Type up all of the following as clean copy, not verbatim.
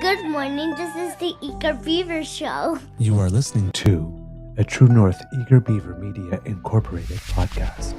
Good morning, this is the Eager Beaver Show. You are listening to a True North Eager Beaver Media Incorporated podcast.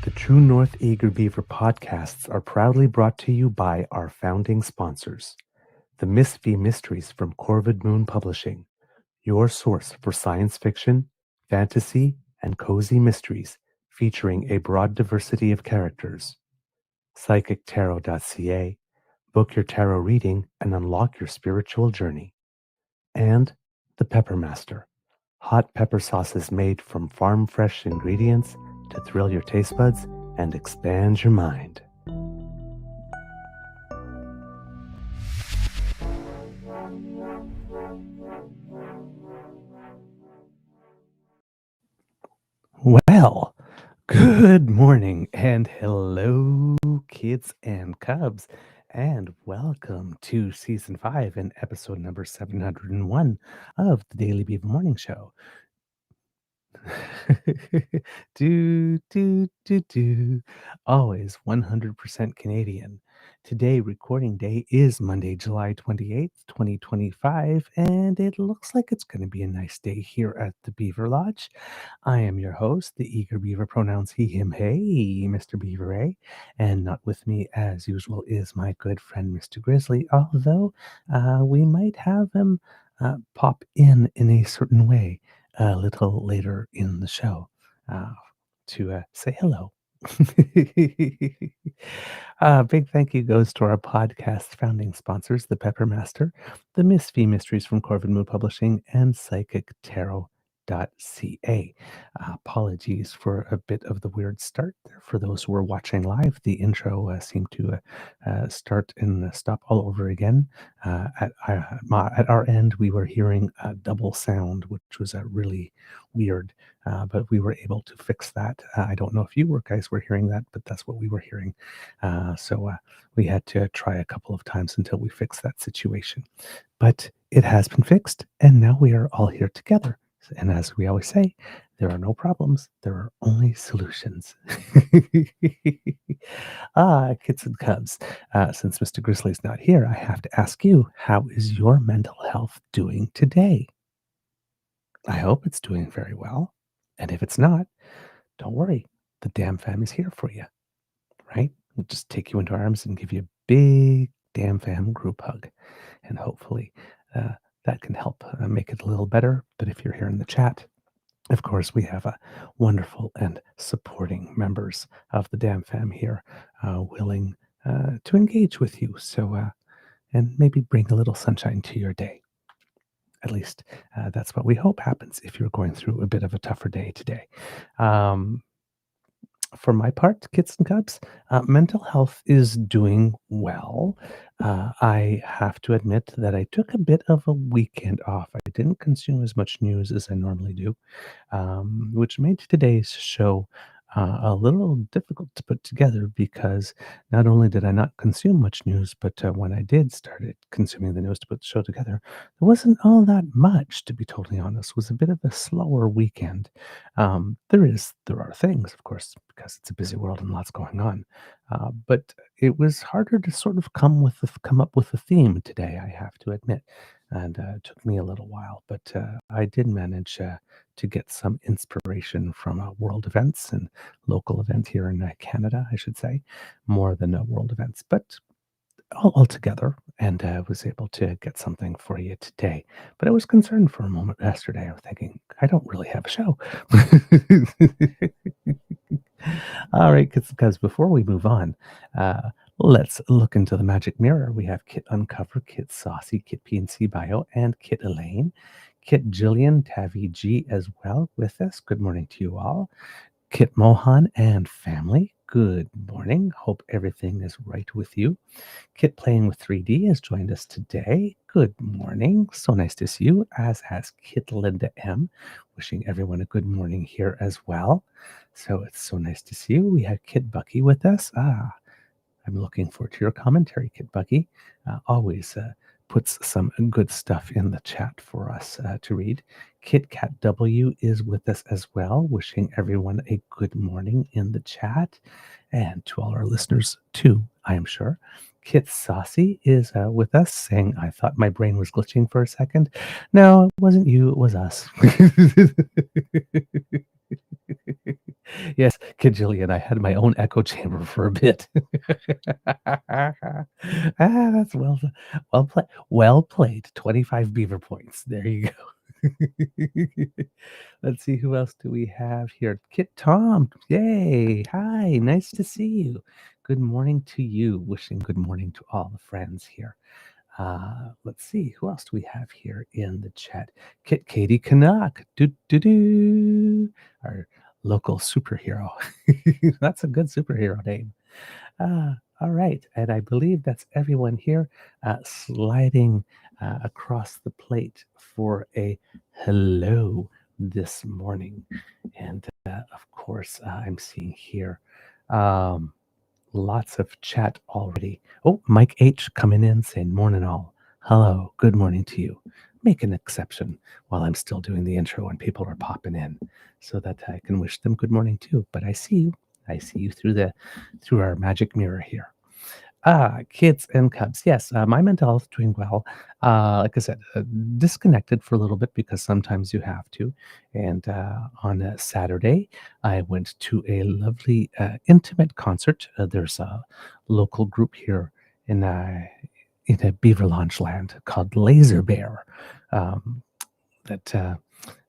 The True North Eager Beaver podcasts are proudly brought to you by our founding sponsors, the Miss V Mysteries from Corvid Moon Publishing, your source for science fiction, fantasy, and cozy mysteries featuring a broad diversity of characters. PsychicTarot.ca, book your tarot reading and unlock your spiritual journey. And the Pepper Master, hot pepper sauces made from farm fresh ingredients to thrill your taste buds and expand your mind. Well, good morning and hello, kids and cubs, and welcome to season 5 and episode number 701 of the Daily Beaver Morning Show. do. Always 100% Canadian. Today, recording day is Monday, July 28th, 2025, and it looks like it's going to be a nice day here at the Beaver Lodge. I am your host, the Eager Beaver, pronouns he, him, hey, Mr. Beaver, eh? And not with me, as usual, is my good friend, Mr. Grizzly, although we might have him pop in a certain way a little later in the show to say hello. Big thank you goes to our podcast founding sponsors, the Pepper Master, the Miss V Mysteries from Corvid Moon Publishing, and PsychicTarot.ca. Apologies for a bit of the weird start there for those who are watching live. The intro seemed to start and stop all over again. At our end, we were hearing a double sound, which was really weird, but we were able to fix that. I don't know if you guys were hearing that, but that's what we were hearing. So we had to try a couple of times until we fixed that situation. But it has been fixed, and now we are all here together. And as we always say, there are no problems, there are only solutions. Kids and cubs, since Mr. Grizzly's not here, I have to ask you, how is your mental health doing today? I hope it's doing very well. And if it's not, don't worry, the DAMFAM is here for you, right? We'll just take you into our arms and give you a big DAMFAM group hug. And hopefully that can help make it a little better. But if you're here in the chat, of course, we have wonderful and supporting members of the DAMFAM here willing to engage with you. So, and maybe bring a little sunshine to your day. At least that's what we hope happens if you're going through a bit of a tougher day today. For my part, kids and cubs, mental health is doing well. I have to admit that I took a bit of a weekend off. I didn't consume as much news as I normally do, which made today's show a little difficult to put together because not only did I not consume much news, but when I did started consuming the news to put the show together, there wasn't all that much, to be totally honest. It was a bit of a slower weekend. There are things, of course, because it's a busy world and lots going on. But it was harder to sort of come up with a theme today, I have to admit. And it took me a little while, but I did manage to get some inspiration from world events and local events here in Canada, I should say, more than world events, but all together, and was able to get something for you today. But I was concerned for a moment yesterday. I was thinking, I don't really have a show. All right, because before we move on, let's look into the magic mirror. We have Kit Uncover, Kit Saucy, Kit PNC Bio, and Kit Elaine. Kit Jillian, Tavi G as well with us. Good morning to you all. Kit Mohan and family, good morning. Hope everything is right with you. Kit Playing with 3D has joined us today. Good morning. So nice to see you, as has Kit Linda M. Wishing everyone a good morning here as well. So it's so nice to see you. We have Kit Bucky with us. I'm looking forward to your commentary, Kit Bucky. Always puts some good stuff in the chat for us to read. Kit Kat W is with us as well, wishing everyone a good morning in the chat, and to all our listeners too, I am sure. Kit Saucy is with us, saying, I thought my brain was glitching for a second. No, it wasn't you, it was us. Yes, Kid Jillian, I had my own echo chamber for a bit. That's well played. 25 beaver points. There you go. Let's see, who else do we have here? Kit Tom. Yay. Hi, nice to see you. Good morning to you. Wishing good morning to all the friends here. Let's see, who else do we have here in the chat? Kit Katie Canuck. Our local superhero. That's a good superhero name. All right. And I believe that's everyone here sliding across the plate for a hello this morning. And of course, I'm seeing here lots of chat already. Oh, Mike H coming in saying, morning all. Hello, good morning to you. Make an exception while I'm still doing the intro and people are popping in so that I can wish them good morning too. But I see you. I see you through our magic mirror here. Kids and cubs. Yes, my mental health doing well. Like I said, disconnected for a little bit because sometimes you have to. And on a Saturday, I went to a lovely intimate concert. There's a local group here in a Beaver Launch land called Laser Bear. That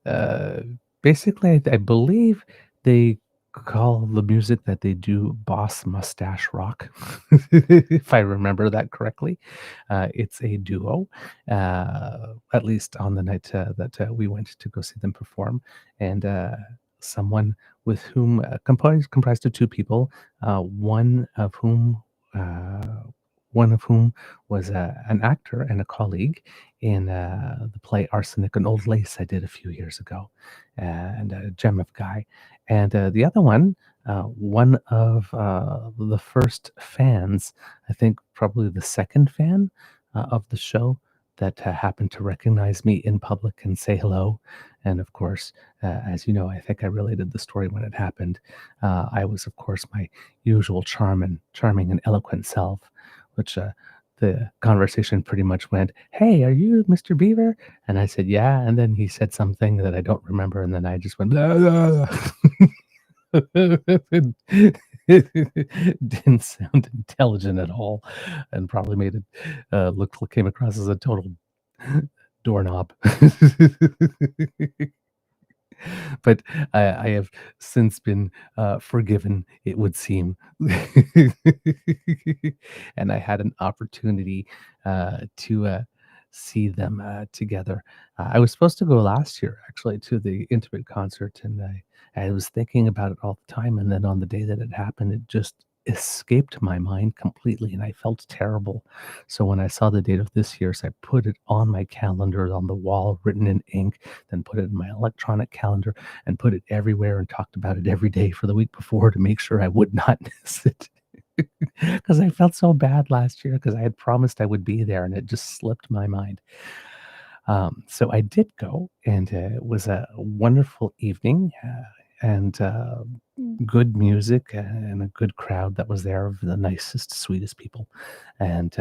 uh, basically, I believe they call the music that they do Boss Mustache Rock, if I remember that correctly. It's a duo, at least on the night that we went to go see them perform. And someone with whom comprised of two people, one of whom uh, was an actor and a colleague in the play Arsenic and Old Lace I did a few years ago, and a gem of a guy. And the other one of the first fans, I think probably the second fan of the show that happened to recognize me in public and say hello. And of course, as you know, I think I related the story when it happened. I was, of course, my usual charming and eloquent self, which the conversation pretty much went, "Hey, are you Mr. Beaver?" And I said, "Yeah." And then he said something that I don't remember, and then I just went, "Blah, blah, blah." It didn't sound intelligent at all, and probably made it came across as a total doorknob. But I have since been forgiven, it would seem. And I had an opportunity to see them together. I was supposed to go last year, actually, to the intimate concert, and I was thinking about it all the time. And then on the day that it happened, it just escaped my mind completely, and I felt terrible. So when I saw the date of this year's, I put it on my calendar on the wall, written in ink, then put it in my electronic calendar and put it everywhere and talked about it every day for the week before to make sure I would not miss it. Because I felt so bad last year because I had promised I would be there and it just slipped my mind. So I did go, and it was a wonderful evening and good music and a good crowd that was there of the nicest, sweetest people. And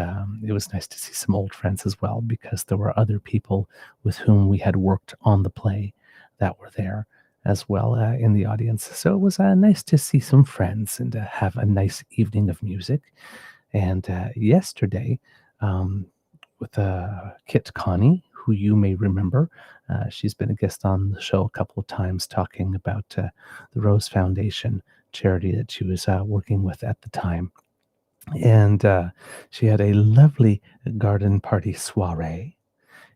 it was nice to see some old friends as well, because there were other people with whom we had worked on the play that were there as well in the audience. So it was nice to see some friends and to have a nice evening of music. And yesterday, um, with Kit Connie, who you may remember, she's been a guest on the show a couple of times talking about the Rose Foundation charity that she was working with at the time. And she had a lovely garden party soiree.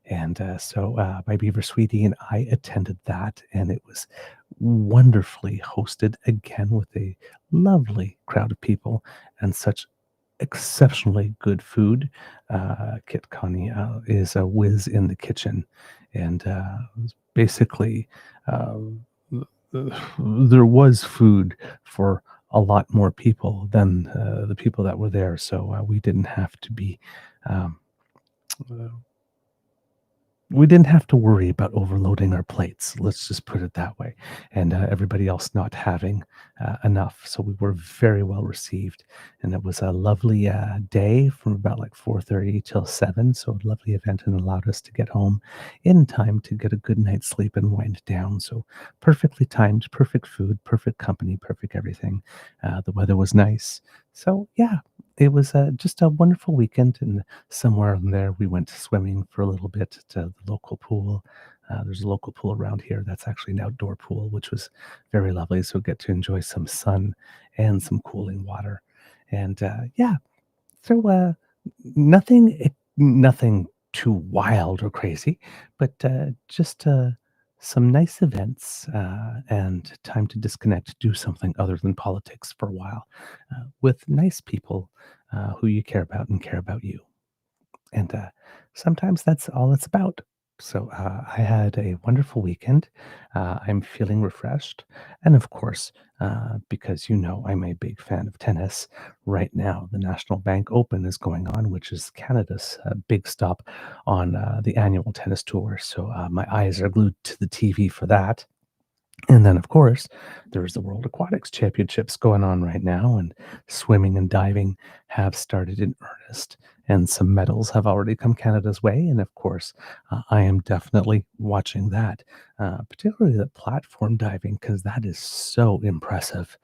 And my Beaver Sweetie and I attended that, and it was wonderfully hosted again with a lovely crowd of people and such exceptionally good food. Kit Connie is a whiz in the kitchen, and basically, uh, there was food for a lot more people than the people that were there, so we didn't have to be. Um, uh, we didn't have to worry about overloading our plates. Let's just put it that way, and everybody else not having enough. So we were very well received, and it was a lovely day from about like 4:30 till 7. So a lovely event, and allowed us to get home in time to get a good night's sleep and wind down. So perfectly timed, perfect food, perfect company, perfect everything. The weather was nice. So yeah, it was just a wonderful weekend, and somewhere in there we went swimming for a little bit to the local pool. There's a local pool around here that's actually an outdoor pool, which was very lovely. So get to enjoy some sun and some cooling water. And yeah, so nothing too wild or crazy, but just some nice events and time to disconnect, do something other than politics for a while with nice people who you care about and care about you. And sometimes that's all it's about. So I had a wonderful weekend. I'm feeling refreshed. And of course, because I'm a big fan of tennis, right now the National Bank Open is going on, which is Canada's big stop on the annual tennis tour. So my eyes are glued to the TV for that. And then, of course, there's the World Aquatics Championships going on right now, and swimming and diving have started in earnest, and some medals have already come Canada's way. And of course, I am definitely watching that, particularly the platform diving, because that is so impressive.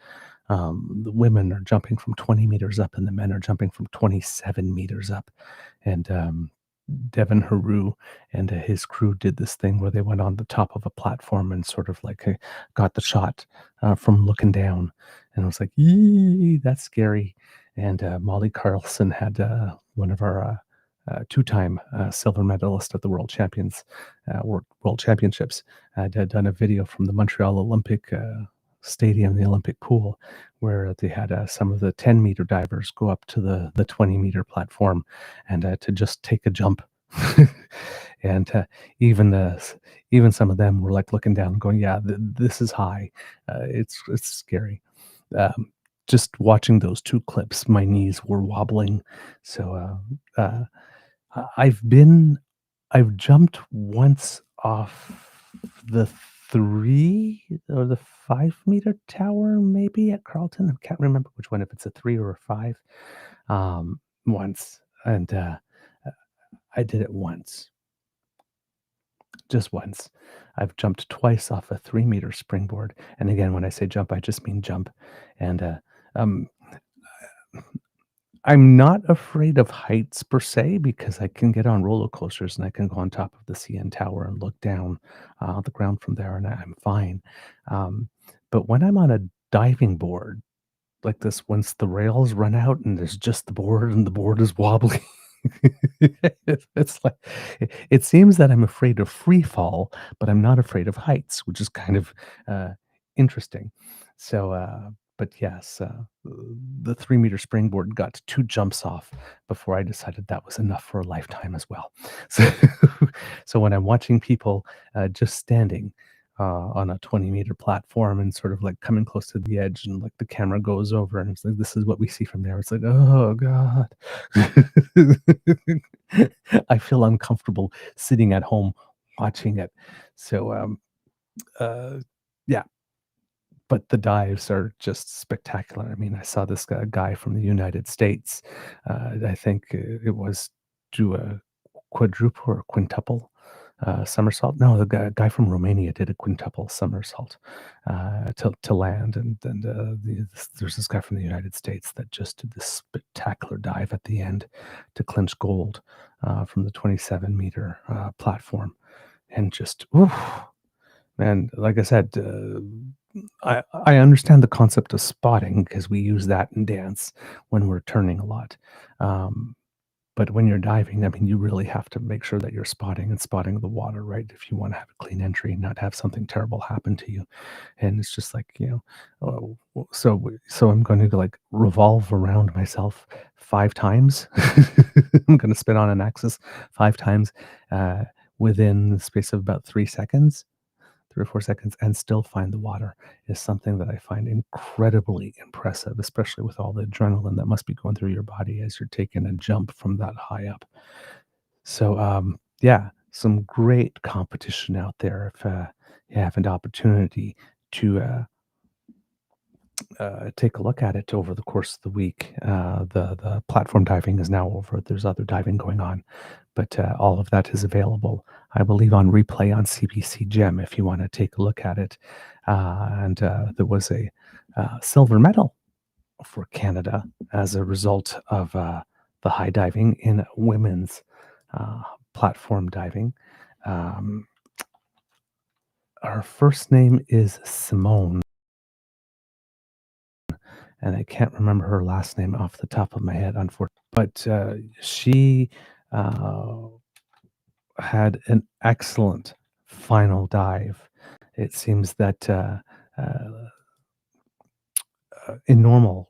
The women are jumping from 20 meters up, and the men are jumping from 27 meters up. And Devin Haru and his crew did this thing where they went on the top of a platform and sort of like got the shot from looking down. And I was like, yee, that's scary. And Molly Carlson had one of our two-time silver medalist at the World Championships, had done a video from the Montreal Olympic Stadium, the Olympic pool, where they had some of the 10-meter divers go up to the 20-meter platform and to just take a jump. And even even some of them were like looking down and going, yeah, this is high. It's scary. um, just watching those two clips, my knees were wobbling. So I've been I've jumped once off the 3 or the 5-meter tower maybe at Carlton. I can't remember which one, if it's a 3 or a 5, once, and, I did it once, just once. I've jumped twice off a 3-meter springboard, and again, when I say jump, I just mean jump, and, um I'm not afraid of heights per se because I can get on roller coasters and I can go on top of the CN Tower and look down the ground from there, and I'm fine. Um, but when I'm on a diving board like this, once the rails run out and there's just the board and the board is wobbly, it's like it seems that I'm afraid of free fall, but I'm not afraid of heights, which is kind of uh, interesting. So, but yes, the 3-meter springboard got 2 jumps off before I decided that was enough for a lifetime as well. So, so when I'm watching people just standing on a 20-meter platform and sort of like coming close to the edge, and like the camera goes over and it's like, this is what we see from there. It's like, oh God. I feel uncomfortable sitting at home watching it. So, uh, yeah, but the dives are just spectacular. I mean, I saw this guy from the United States. I think it was do a quadruple or quintuple somersault. No, the guy from Romania did a quintuple somersault to land, and there's this guy from the United States that just did this spectacular dive at the end to clinch gold from the 27-meter platform, and just oof, man, like I said, I understand the concept of spotting because we use that in dance when we're turning a lot. Um, But when you're diving, I mean, you really have to make sure that you're spotting the water, right? If you want to have a clean entry and not have something terrible happen to you. And it's just like, so I'm going to like revolve around myself 5 times. I'm going to spin on an axis 5 times uh, within the space of about 3 seconds. 3 or 4 seconds, and still find the water is something that I find incredibly impressive, especially with all the adrenaline that must be going through your body as you're taking a jump from that high up. So, yeah, some great you out there. If you have an opportunity to take a look at it over the course of the week, the platform diving is now over. There's other diving going on, but all of that is available, I believe, on replay on CBC Gem if you want to take a look at it. And there was a silver medal for Canada as a result of the high diving in women's platform diving. Um, Her first name is Simone, and I can't remember her last name off the top of my head, unfortunately. But she uh, had an excellent final dive. It seems that uh, in normal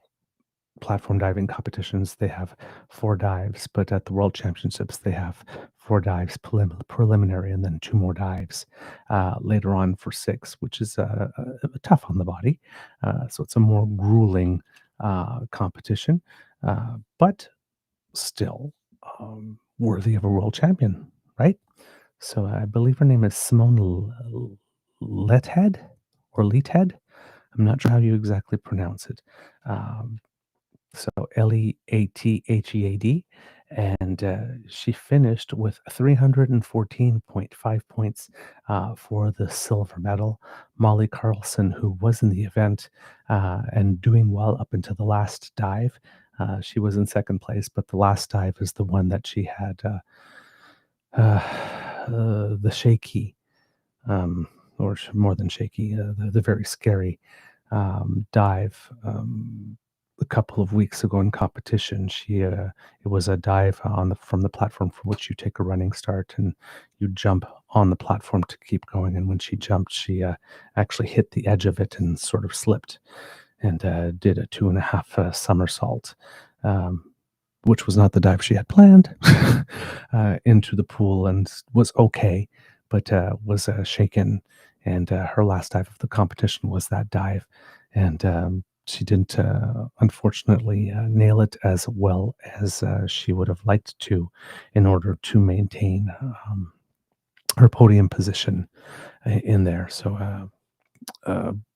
platform diving competitions, they have 4 dives, but at the World Championships, they have 4 dives preliminary and then 2 more dives later on for 6, which is tough on the body. So it's a more grueling competition, but still worthy of a world champion, right? So I believe her name is Simone Lethead or Leathead. I'm not sure how you exactly pronounce it. Um, so Leathead, and she finished with 314.5 points for the silver medal. Molly Carlson, who was in the event and doing well up until the last dive, she was in second place, but the last dive is the one that she had the shaky, or more than shaky, the very scary dive. A couple of weeks ago in competition, it was a dive from the platform for which you take a running start and you jump on the platform to keep going. And when she jumped, she actually hit the edge of it and sort of slipped and did a 2.5 somersault. Um, which was not the dive she had planned, into the pool and was okay, but was shaken. And her last dive of the competition was that dive. And she didn't, unfortunately, nail it as well as she would have liked to in order to maintain her podium position in there. So,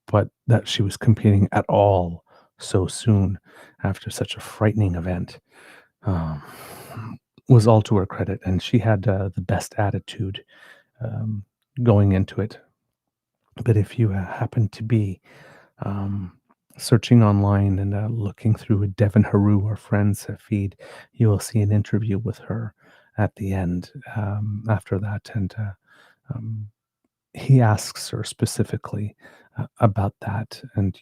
but that she was competing at all so soon after such a frightening event um, was all to her credit, and she had the best attitude um, going into it. But if you happen to be um, searching online and looking through Devin Haru or Friends feed, you will see an interview with her at the end after that, and um, he asks her specifically about that, and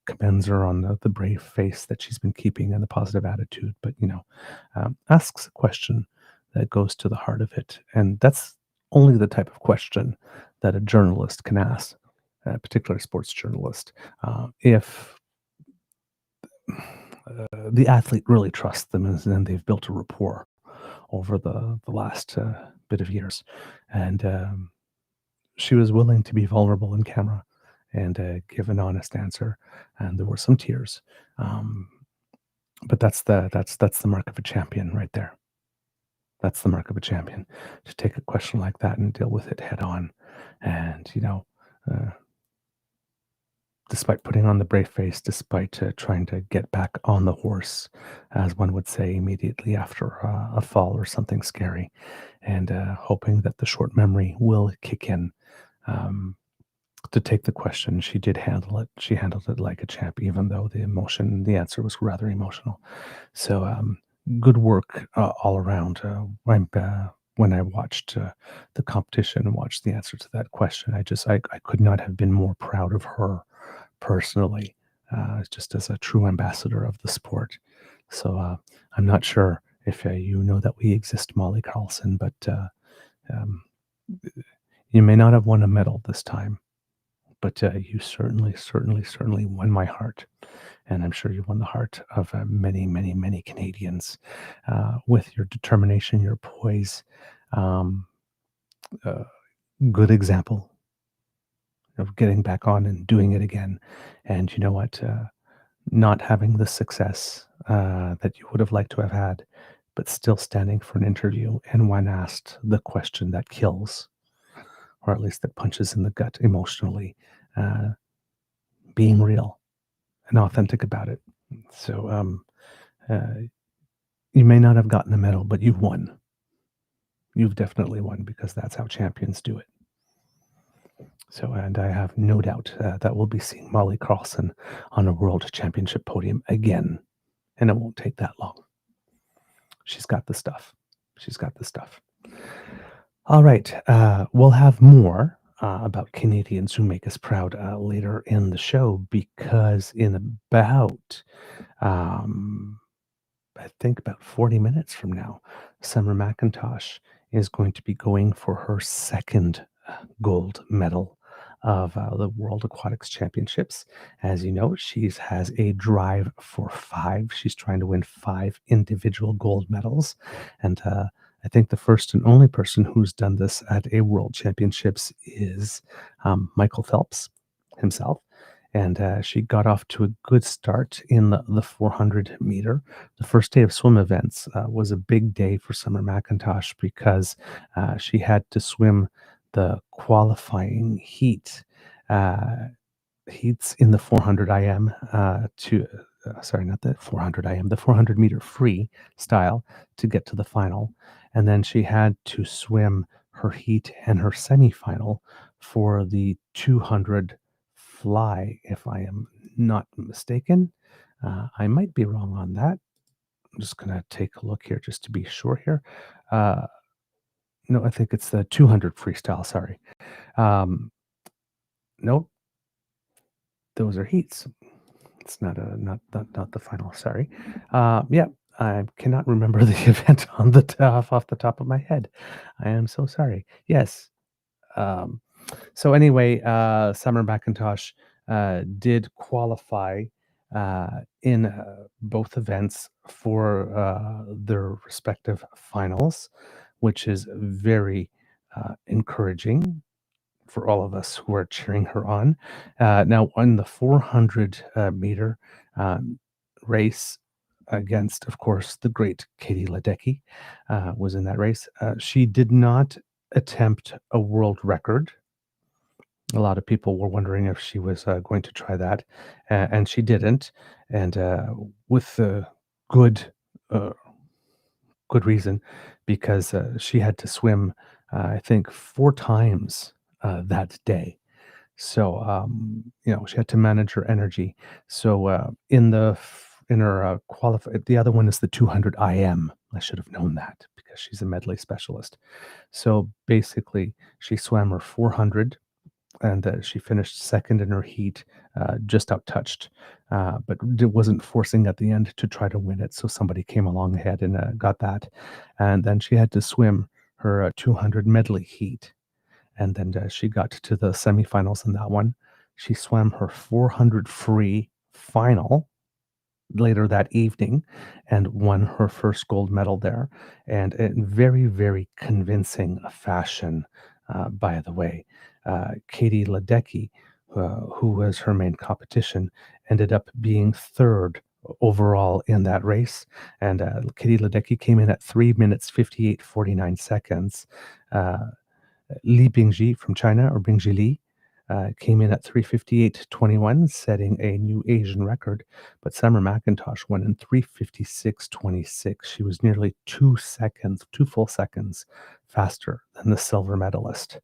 commends her on the brave face that she's been keeping and the positive attitude, but asks a question that goes to the heart of it, and that's only the type of question that a journalist can ask, a particular sports journalist, if the athlete really trusts them, and then they've built a rapport over the last bit of years, and she was willing to be vulnerable in camera and give an honest answer, and there were some tears. Um, but that's the mark of a champion right there. That's the mark of a champion, to take a question like that and deal with it head on, and uh, despite putting on the brave face, despite trying to get back on the horse, as one would say immediately after a fall or something scary, and hoping that the short memory will kick in. Um, to take the question, she did handle it. She handled it like a champ, even though the answer was rather emotional. So, good work all around. When I watched the competition and watched the answer to that question, I could not have been more proud of her personally, just as a true ambassador of the sport. So I'm not sure if you know that we exist, Molly Carlson, but um, you may not have won a medal this time, but you certainly won my heart. And I'm sure you won the heart of many Canadians with your determination, your poise, um, uh, good example of getting back on and doing it again. And you know what? Not having the success that you would have liked to have had, but still standing for an interview and when asked the question that kills, or at least that punches in the gut emotionally, uh, being real and authentic about it. So uh, you may not have gotten a medal, but you've won. You've definitely won because that's how champions do it. So, and I have no doubt that we'll be seeing Molly Carlson on a world championship podium again, and it won't take that long. She's got the stuff. She's got the stuff. All right. We'll have more about Canadians who make us proud later in the show because in about um, I think about 40 minutes from now, Summer McIntosh is going to be going for her second gold medal of the World Aquatics Championships. As you know, she has a drive for five. She's trying to win five individual gold medals. And I think the first and only person who's done this at a World Championships is Michael Phelps himself. And she got off to a good start in the 400 meter. The first day of swim events was a big day for Summer McIntosh because she had to swim the qualifying heats in the 400 IM sorry, not the 400 IM, the 400 meter free style to get to the final. And then she had to swim her heat and her semifinal for the 200 fly, if I am not mistaken. I might be wrong on that. I'm just going to take a look here just to be sure here. No, I think it's the 200 freestyle. Sorry. Nope, those are heats. It's not the final. Sorry. Yeah, I cannot remember the event on the off the top of my head. I am so sorry. Yes. Um, so anyway, Summer McIntosh did qualify in both events for their respective finals, which is very encouraging for all of us who are cheering her on. Now, on the 400 meter race against, of course, the great Katie Ledecky was in that race. She did not attempt a world record. A lot of people were wondering if she was going to try that, and she didn't. And with good uh, good reason, because she had to swim, I think, four times that day. So, she had to manage her energy. So, in her qualify, the other one is the 200 IM. I should have known that because she's a medley specialist. So basically, she swam her 400 and she finished second in her heat, just outtouched, but wasn't forcing at the end to try to win it. So somebody came along ahead and got that. And then she had to swim her 200 medley heat and then she got to the semifinals in that one. She swam her 400 free final later that evening and won her first gold medal there, and in very convincing fashion. By the way, Katie Ledecky, who was her main competition, ended up being third overall in that race, and Katie Ledecky came in at 3 minutes 58:49. Uh, Li Bingji from China, or Bingji Li, came in at 3:58:21, setting a new Asian record. But Summer McIntosh won in 3:56:26. She was nearly 2 seconds, 2 full seconds faster than the silver medalist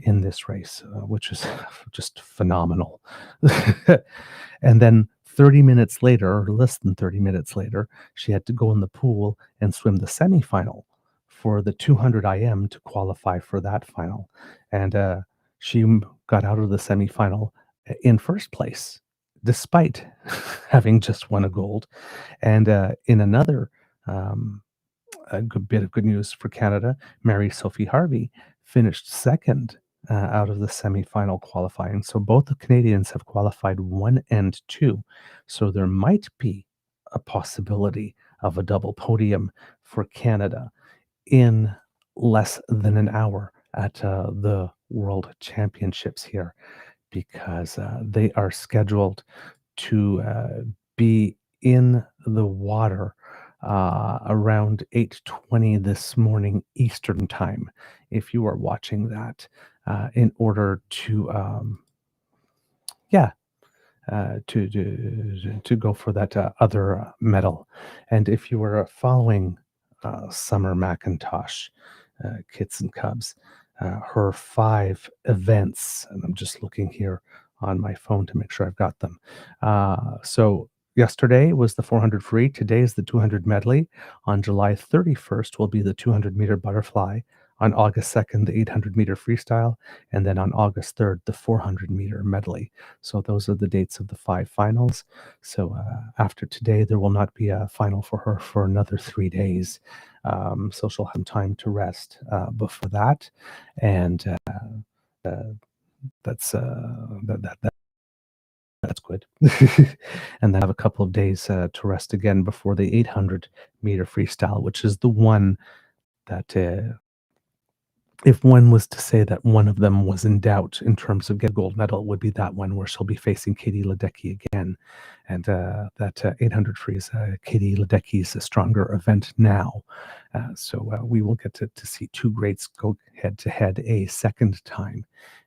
in this race, which is just phenomenal. And then 30 minutes later, or less than 30 minutes later, she had to go in the pool and swim the semifinal for the 200 IM to qualify for that final. And she got out of the semifinal in first place, despite having just won a gold. And in another a good bit of good news for Canada. Mary Sophie Harvey finished second out of the semifinal qualifying. So both the Canadians have qualified 1 and 2. So there might be a possibility of a double podium for Canada in less than an hour at the World Championships here, because they are scheduled to be in the water around 8:20 this morning Eastern time. If you are watching that, in order to yeah, to go for that other medal. And if you were following Summer McIntosh, Kits and Cubs, her 5 events, and I'm just looking here on my phone to make sure I've got them. So yesterday was the 400 free. Today is the 200 medley. On July 31st will be the 200-meter butterfly. On August 2nd, the 800-meter freestyle. And then on August 3rd, the 400-meter medley. So those are the dates of the 5 finals. So after today, there will not be a final for her for another 3 days. So she'll have time to rest before that. And that's that's good. And then have a couple of days to rest again before the 800-meter freestyle, which is the one that if one was to say that one of them was in doubt in terms of getting a gold medal, it would be that one where she'll be facing Katie Ledecky again. And that 800 free is Katie Ledecky's stronger event now. So we will get to see 2 greats go head-to-head a second time.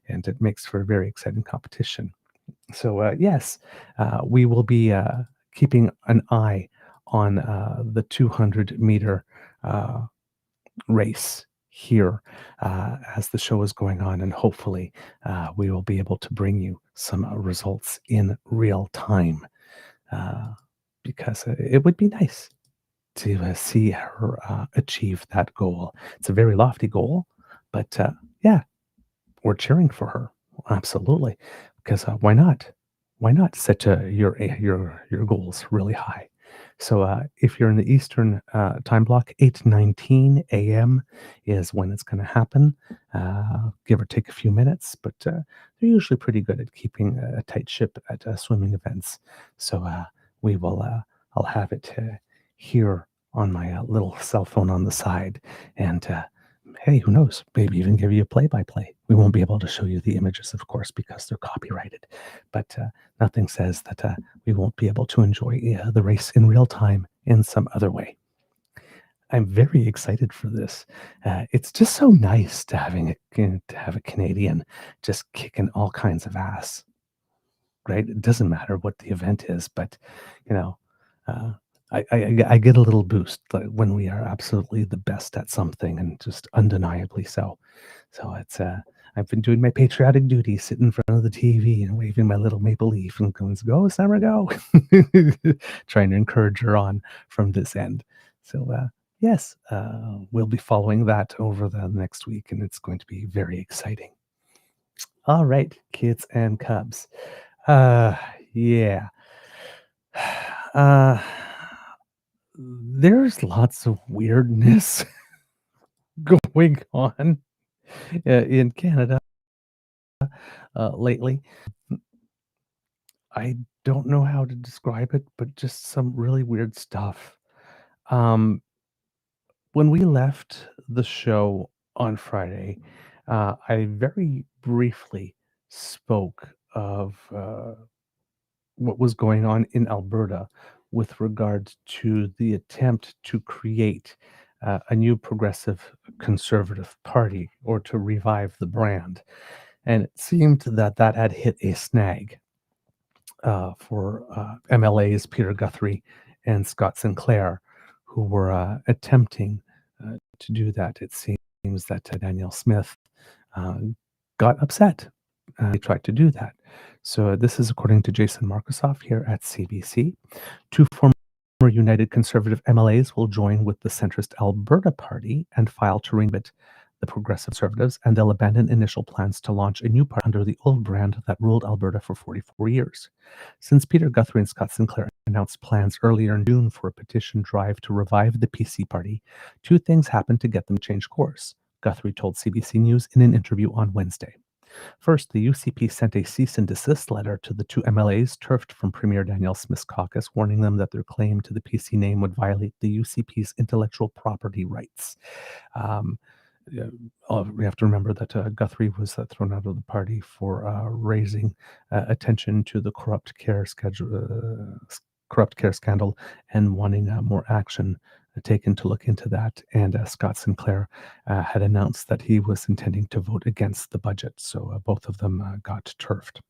And it makes for a very exciting competition. So yes, we will be keeping an eye on the 200-meter race here as the show is going on, and hopefully we will be able to bring you some results in real time, because it would be nice to see her achieve that goal. It's a very lofty goal, but yeah, we're cheering for her. Absolutely, because why not? Why not set your goals really high? So if you're in the Eastern time block, 8:19 a.m. is when it's going to happen. Give or take a few minutes, but they're usually pretty good at keeping a tight ship at swimming events. So we will. I'll have it here on my little cell phone on the side, and hey, who knows? Maybe even give you a play-by-play. We won't be able to show you the images, of course, because they're copyrighted. But nothing says that we won't be able to enjoy the race in real time in some other way. I'm very excited for this. It's just so nice to have a Canadian just kicking all kinds of ass, right? It doesn't matter what the event is, but you know, uh, I get a little boost when we are absolutely the best at something, and just undeniably so. So it's I've been doing my patriotic duty, sitting in front of the TV and waving my little maple leaf and going, "Go, Summer, go!" Trying to encourage her on from this end. So yes, we'll be following that over the next week, and it's going to be very exciting. All right, kids and cubs. Yeah. Uh, there's lots of weirdness going on in Canada lately. I don't know how to describe it, but just some really weird stuff. Um, when we left the show on Friday, I very briefly spoke of what was going on in Alberta with regard to the attempt to create a new progressive conservative party, or to revive the brand. And it seemed that that had hit a snag for MLAs Peter Guthrie and Scott Sinclair, who were attempting to do that. It seems that Danielle Smith got upset. They tried to do that. So this is according to Jason Markusoff here at CBC. 2 former United Conservative MLAs will join with the centrist Alberta Party and file to remit the Progressive Conservatives, and they'll abandon initial plans to launch a new party under the old brand that ruled Alberta for 44 years. Since Peter Guthrie and Scott Sinclair announced plans earlier in June for a petition drive to revive the PC party, two things happened to get them to change course, Guthrie told CBC News in an interview on Wednesday. First, the UCP sent a cease and desist letter to the two MLAs turfed from Premier Danielle Smith's caucus, warning them that their claim to the PC name would violate the UCP's intellectual property rights. Um, yeah, we have to remember that Guthrie was thrown out of the party for raising attention to the corrupt care scandal and wanting more action taken to look into that. And Scott Sinclair had announced that he was intending to vote against the budget. So both of them got turfed.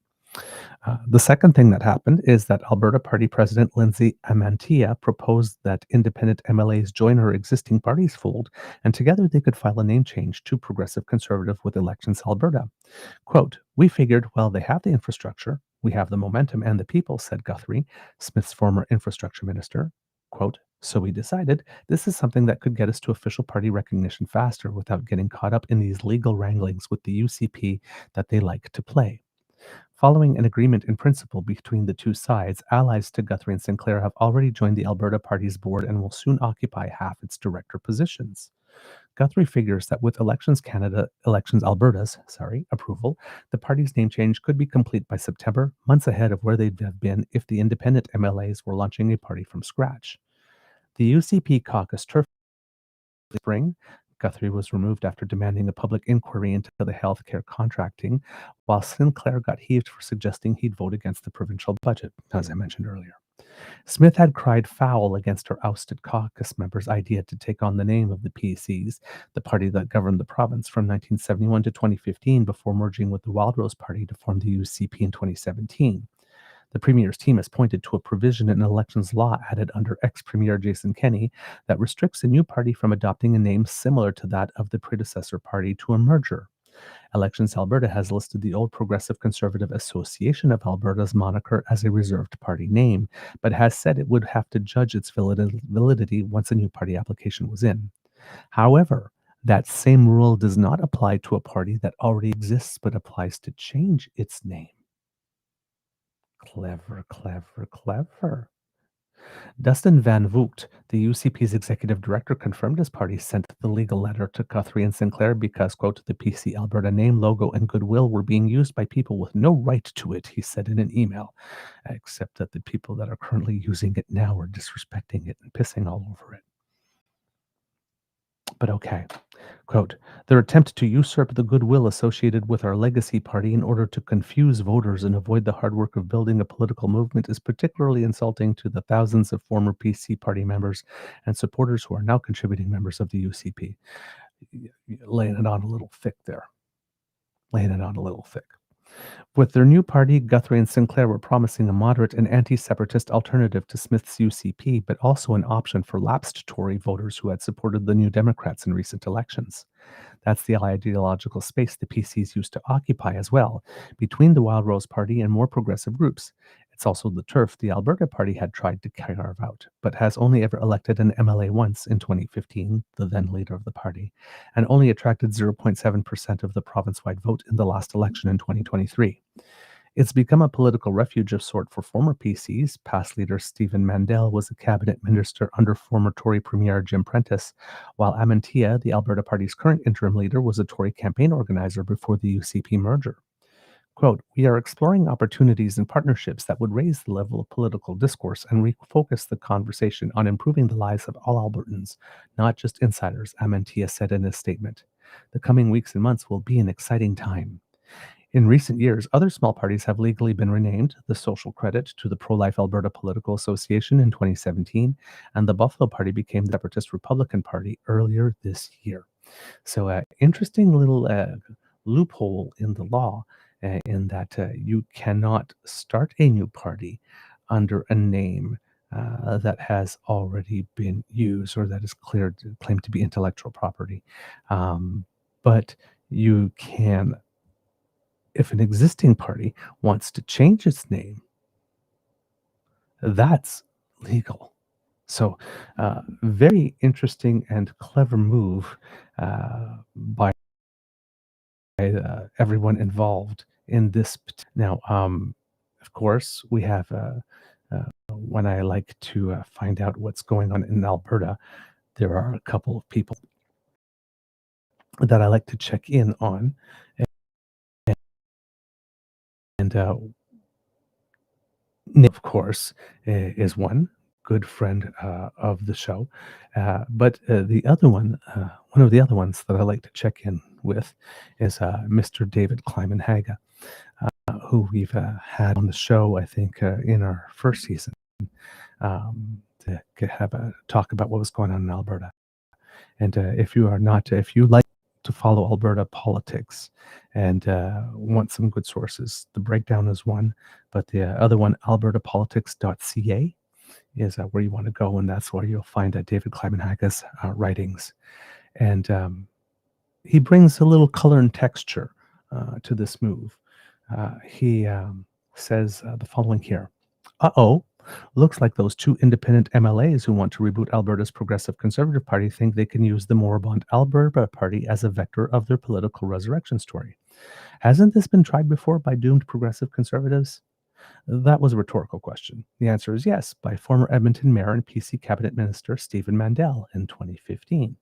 The second thing that happened is that Alberta Party President Lindsay Amantea proposed that independent MLAs join her existing party's fold, and together they could file a name change to Progressive Conservative with Elections Alberta. Quote, "We figured, well, they have the infrastructure, we have the momentum and the people," said Guthrie, Smith's former infrastructure minister. Quote, "So we decided this is something that could get us to official party recognition faster without getting caught up in these legal wranglings with the UCP that they like to play." Following an agreement in principle between the two sides, allies to Guthrie and Sinclair have already joined the Alberta Party's board and will soon occupy half its director positions. Guthrie figures that with Elections Alberta's approval, the party's name change could be complete by September, months ahead of where they'd have been if the independent MLAs were launching a party from scratch. The UCP caucus turfed spring. Guthrie was removed after demanding a public inquiry into the healthcare contracting, while Sinclair got heaved for suggesting he'd vote against the provincial budget, as I mentioned earlier. Smith had cried foul against her ousted caucus members' idea to take on the name of the PCs, the party that governed the province from 1971 to 2015 before merging with the Wildrose Party to form the UCP in 2017. The Premier's team has pointed to a provision in elections law added under ex-Premier Jason Kenney that restricts a new party from adopting a name similar to that of the predecessor party to a merger. Elections Alberta has listed the old Progressive Conservative Association of Alberta's moniker as a reserved party name, but has said it would have to judge its validity once a new party application was in. However, that same rule does not apply to a party that already exists but applies to change its name. Clever, clever, clever. Dustin Van Voogd, the UCP's executive director, confirmed his party sent the legal letter to Guthrie and Sinclair because, quote, "the PC Alberta name, logo, and goodwill were being used by people with no right to it," he said in an email, except that the people that are currently using it now are disrespecting it and pissing all over it. But okay. Quote, "Their attempt to usurp the goodwill associated with our legacy party in order to confuse voters and avoid the hard work of building a political movement is particularly insulting to the thousands of former PC party members and supporters who are now contributing members of the UCP." Laying it on a little thick there. Laying it on a little thick. With their new party, Guthrie and Sinclair were promising a moderate and anti-separatist alternative to Smith's UCP, but also an option for lapsed Tory voters who had supported the New Democrats in recent elections. That's the ideological space the PCs used to occupy as well, between the Wildrose Party and more progressive groups. It's also the turf the Alberta Party had tried to carve out, but has only ever elected an MLA once in 2015, the then leader of the party, and only attracted 0.7% of the province-wide vote in the last election in 2023. It's become a political refuge of sort for former PCs. Past leader Stephen Mandel was a cabinet minister under former Tory Premier Jim Prentice, while Amantea, the Alberta Party's current interim leader, was a Tory campaign organizer before the UCP merger. Quote, "We are exploring opportunities and partnerships that would raise the level of political discourse and refocus the conversation on improving the lives of all Albertans, not just insiders," Amantea said in a statement. "The coming weeks and months will be an exciting time." In recent years, other small parties have legally been renamed, the Social Credit to the Pro-Life Alberta Political Association in 2017, and the Buffalo Party became the Separatist Republican Party earlier this year. So interesting little loophole in the law in that you cannot start a new party under a name that has already been used or that is claimed to be intellectual property. But you can, if an existing party wants to change its name, that's legal. So, very interesting and clever move by everyone involved in this. Now, of course, we have when I like to find out what's going on in Alberta, there are a couple of people that I like to check in on. And Nick, of course, is one good friend of the show. But the other one of the other ones that I like to check in with is Mr. David Kleiman-Haga, who we've had on the show, I think, in our first season to have a talk about what was going on in Alberta. And if you like to follow Alberta politics and want some good sources, the breakdown is one, but the other one, albertapolitics.ca, is where you want to go, and that's where you'll find David Kleiman-Haga's writings. And he brings a little color and texture to this move. He says the following here. Uh-oh. Looks like those two independent MLAs who want to reboot Alberta's Progressive Conservative Party think they can use the moribund Alberta Party as a vector of their political resurrection story. Hasn't this been tried before by doomed progressive conservatives? That was a rhetorical question. The answer is yes, by former Edmonton Mayor and PC Cabinet Minister Stephen Mandel in 2015.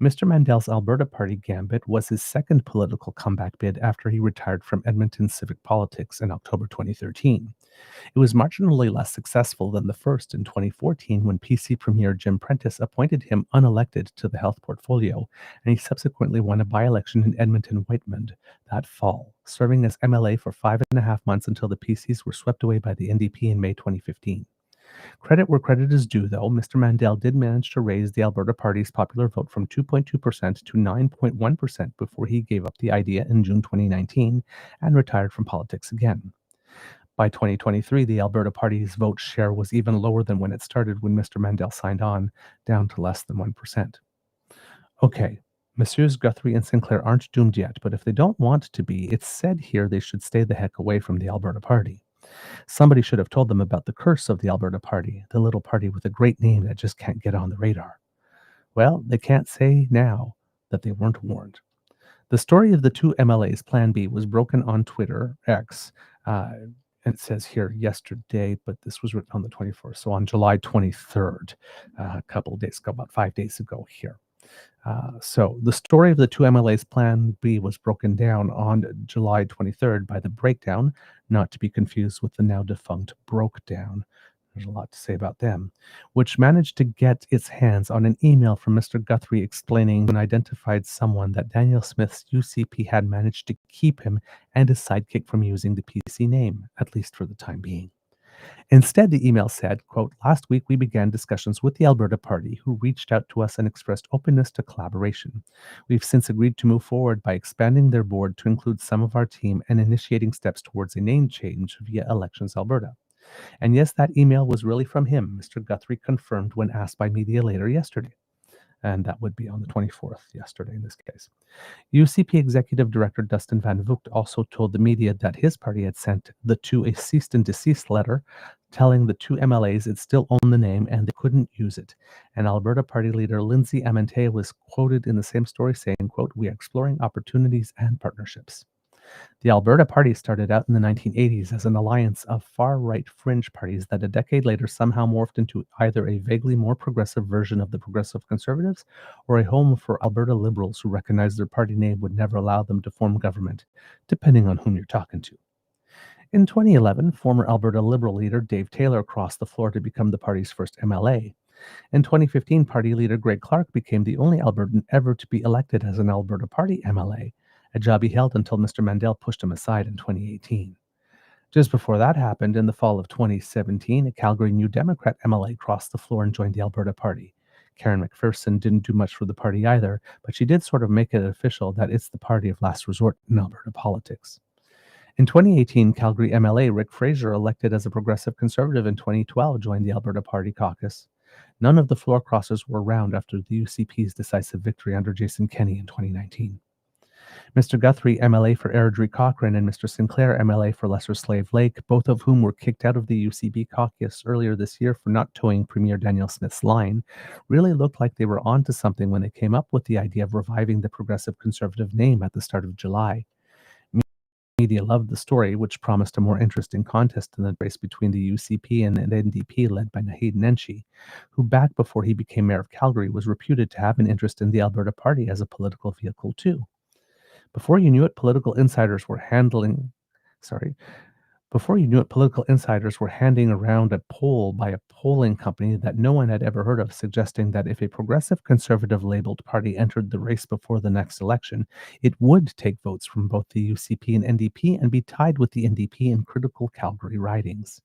Mr. Mandel's Alberta Party gambit was his second political comeback bid after he retired from Edmonton civic politics in October 2013. It was marginally less successful than the first in 2014 when PC Premier Jim Prentice appointed him unelected to the health portfolio, and he subsequently won a by-election in Edmonton-Whitemond that fall, serving as MLA for 5.5 months until the PCs were swept away by the NDP in May 2015. Credit where credit is due, though, Mr. Mandel did manage to raise the Alberta Party's popular vote from 2.2% to 9.1% before he gave up the idea in June 2019 and retired from politics again. By 2023, the Alberta Party's vote share was even lower than when it started when Mr. Mandel signed on, down to less than 1%. Okay, Messieurs Guthrie and Sinclair aren't doomed yet, but if they don't want to be, it's said here they should stay the heck away from the Alberta Party. Somebody should have told them about the curse of the Alberta Party, the little party with a great name that just can't get on the radar. Well, they can't say now that they weren't warned. The story of the two MLAs Plan B was broken on Twitter, X, it says here yesterday, but this was written on the 24th, so on July 23rd, a couple of days ago, about 5 days ago here. So the story of the two MLAs Plan B was broken down on July 23rd by The Breakdown, not to be confused with the now defunct Broke Down. There's a lot to say about them, which managed to get its hands on an email from Mr. Guthrie explaining and identified someone that Danielle Smith's UCP had managed to keep him and his sidekick from using the PC name, at least for the time being. Instead, the email said, quote, last week we began discussions with the Alberta Party, who reached out to us and expressed openness to collaboration. We've since agreed to move forward by expanding their board to include some of our team and initiating steps towards a name change via Elections Alberta. And yes, that email was really from him, Mr. Guthrie confirmed when asked by media later yesterday. And that would be on the 24th, yesterday in this case. UCP Executive Director Dustin Van Vogt also told the media that his party had sent the two a cease and desist letter telling the two MLAs it still owned the name and they couldn't use it. And Alberta Party leader Lindsay Amante was quoted in the same story saying, quote, we are exploring opportunities and partnerships. The Alberta Party started out in the 1980s as an alliance of far-right fringe parties that a decade later somehow morphed into either a vaguely more progressive version of the Progressive Conservatives or a home for Alberta Liberals who recognized their party name would never allow them to form government, depending on whom you're talking to. In 2011, former Alberta Liberal leader Dave Taylor crossed the floor to become the party's first MLA. In 2015, party leader Greg Clark became the only Albertan ever to be elected as an Alberta Party MLA, a job he held until Mr. Mandel pushed him aside in 2018. Just before that happened, in the fall of 2017, a Calgary New Democrat MLA crossed the floor and joined the Alberta Party. Karen McPherson didn't do much for the party either, but she did sort of make it official that it's the party of last resort in Alberta politics. In 2018, Calgary MLA Rick Fraser, elected as a progressive conservative in 2012, joined the Alberta Party caucus. None of the floor crossers were around after the UCP's decisive victory under Jason Kenney in 2019. Mr. Guthrie, MLA for Airdrie Cochrane, and Mr. Sinclair, MLA for Lesser Slave Lake, both of whom were kicked out of the UCB caucus earlier this year for not towing Premier Danielle Smith's line, really looked like they were onto something when they came up with the idea of reviving the Progressive Conservative name at the start of July. Media loved the story, which promised a more interesting contest in the race between the UCP and the NDP led by Naheed Nenshi, who back before he became mayor of Calgary was reputed to have an interest in the Alberta Party as a political vehicle too. Before you knew it, political insiders were handing around a poll by a polling company that no one had ever heard of, suggesting that if a progressive conservative labeled party entered the race before the next election, it would take votes from both the UCP and NDP and be tied with the NDP in critical Calgary ridings.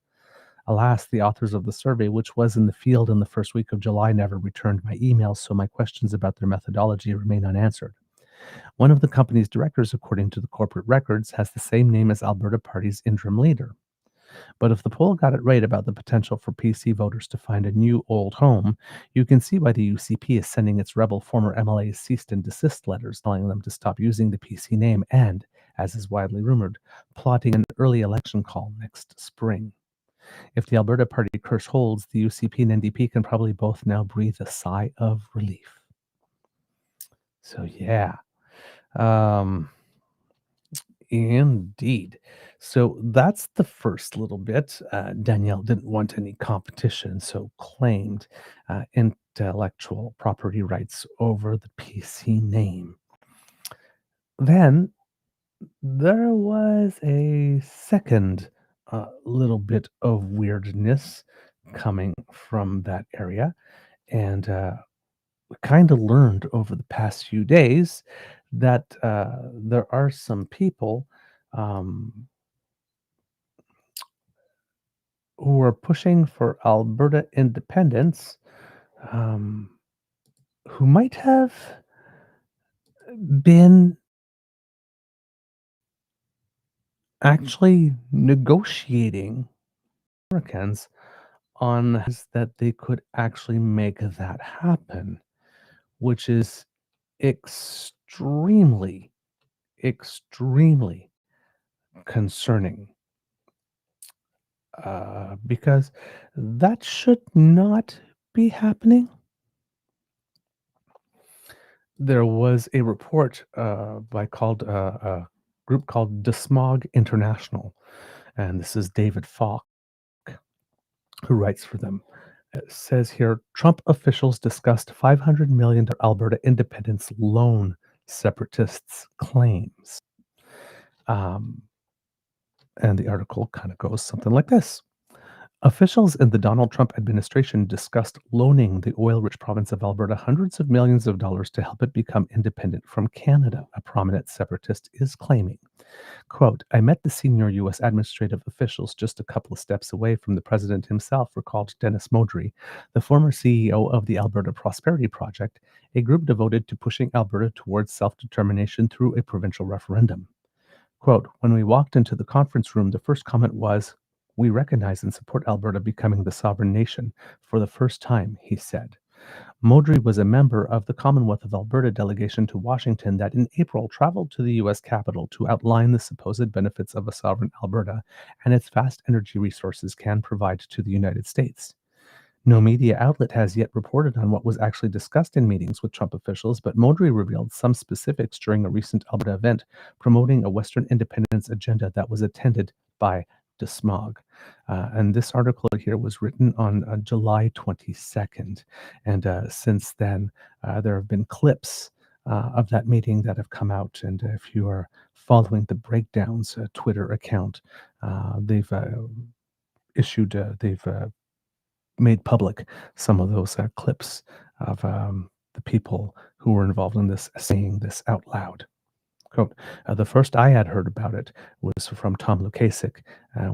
Alas, the authors of the survey, which was in the field in the first week of July, never returned my emails, so my questions about their methodology remain unanswered. One of the company's directors, according to the corporate records, has the same name as Alberta Party's interim leader. But if the poll got it right about the potential for PC voters to find a new old home, you can see why the UCP is sending its rebel former MLAs cease and desist letters telling them to stop using the PC name and, as is widely rumored, plotting an early election call next spring. If the Alberta Party curse holds, the UCP and NDP can probably both now breathe a sigh of relief. So yeah. Indeed. So that's the first little bit. Danielle didn't want any competition, so claimed intellectual property rights over the PC name. Then there was a second little bit of weirdness coming from that area. And we kind of learned over the past few days that there are some people who are pushing for Alberta independence who might have been actually negotiating Americans on that they could actually make that happen, which is extremely, extremely concerning. Because that should not be happening. There was a report by called a group called DeSmog International, and this is David Falk who writes for them. It says here, Trump officials discussed $500 million Alberta independence loan, separatists claims. And the article kind of goes something like this. Officials in the Donald Trump administration discussed loaning the oil-rich province of Alberta hundreds of millions of dollars to help it become independent from Canada, a prominent separatist is claiming. Quote, I met the senior U.S. administrative officials just a couple of steps away from the president himself, recalled Dennis Modry, the former CEO of the Alberta Prosperity Project, a group devoted to pushing Alberta towards self-determination through a provincial referendum. Quote, when we walked into the conference room, the first comment was, we recognize and support Alberta becoming the sovereign nation for the first time, he said. Modry was a member of the Commonwealth of Alberta delegation to Washington that in April traveled to the U.S. Capitol to outline the supposed benefits of a sovereign Alberta and its vast energy resources can provide to the United States. No media outlet has yet reported on what was actually discussed in meetings with Trump officials, but Modry revealed some specifics during a recent Alberta event promoting a Western independence agenda that was attended by DeSmog. And this article here was written on July 22nd. And since then, there have been clips of that meeting that have come out. And if you are following the Breakdowns Twitter account, they've made public some of those clips of the people who were involved in this saying this out loud. Quote, the first I had heard about it was from Tom Lukasik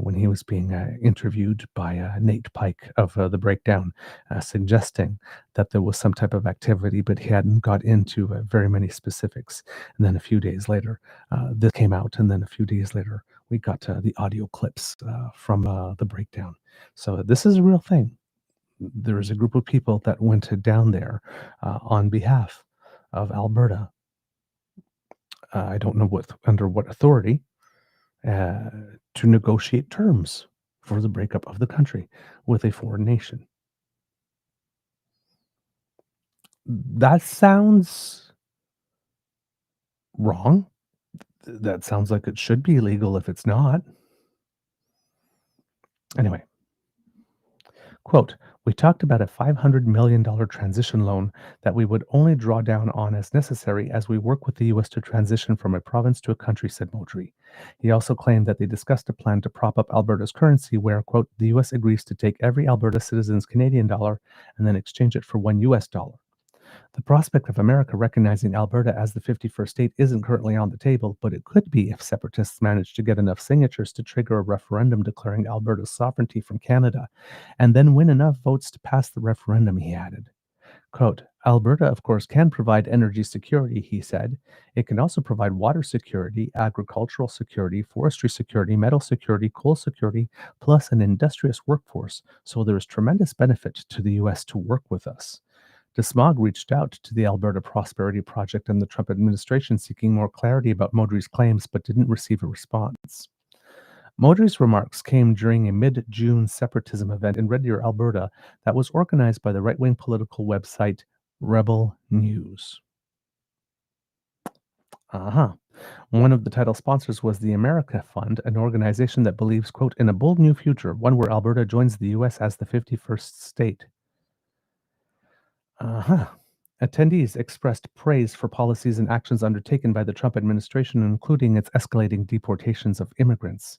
when he was being interviewed by Nate Pike of The Breakdown, suggesting that there was some type of activity, but he hadn't got into very many specifics. And then a few days later, this came out, and then a few days later, we got the audio clips from The Breakdown. So this is a real thing. There is a group of people that went down there on behalf of Alberta I don't know under what authority, uh, to negotiate terms for the breakup of the country with a foreign nation. That sounds wrong. That sounds like it should be illegal if it's not. Anyway, quote, we talked about a $500 million transition loan that we would only draw down on as necessary as we work with the U.S. to transition from a province to a country, said Modry. He also claimed that they discussed a plan to prop up Alberta's currency where, quote, the U.S. agrees to take every Alberta citizen's Canadian dollar and then exchange it for one U.S. dollar. The prospect of America recognizing Alberta as the 51st state isn't currently on the table, but it could be if separatists manage to get enough signatures to trigger a referendum declaring Alberta's sovereignty from Canada, and then win enough votes to pass the referendum, he added. Quote, Alberta, of course, can provide energy security, he said. It can also provide water security, agricultural security, forestry security, metal security, coal security, plus an industrious workforce, so there is tremendous benefit to the U.S. to work with us. DeSmog reached out to the Alberta Prosperity Project and the Trump administration seeking more clarity about Modry's claims, but didn't receive a response. Modry's remarks came during a mid-June separatism event in Red Deer, Alberta, that was organized by the right-wing political website Rebel News. One of the title sponsors was the America Fund, an organization that believes, quote, in a bold new future, one where Alberta joins the U.S. as the 51st state. Attendees expressed praise for policies and actions undertaken by the Trump administration, including its escalating deportations of immigrants.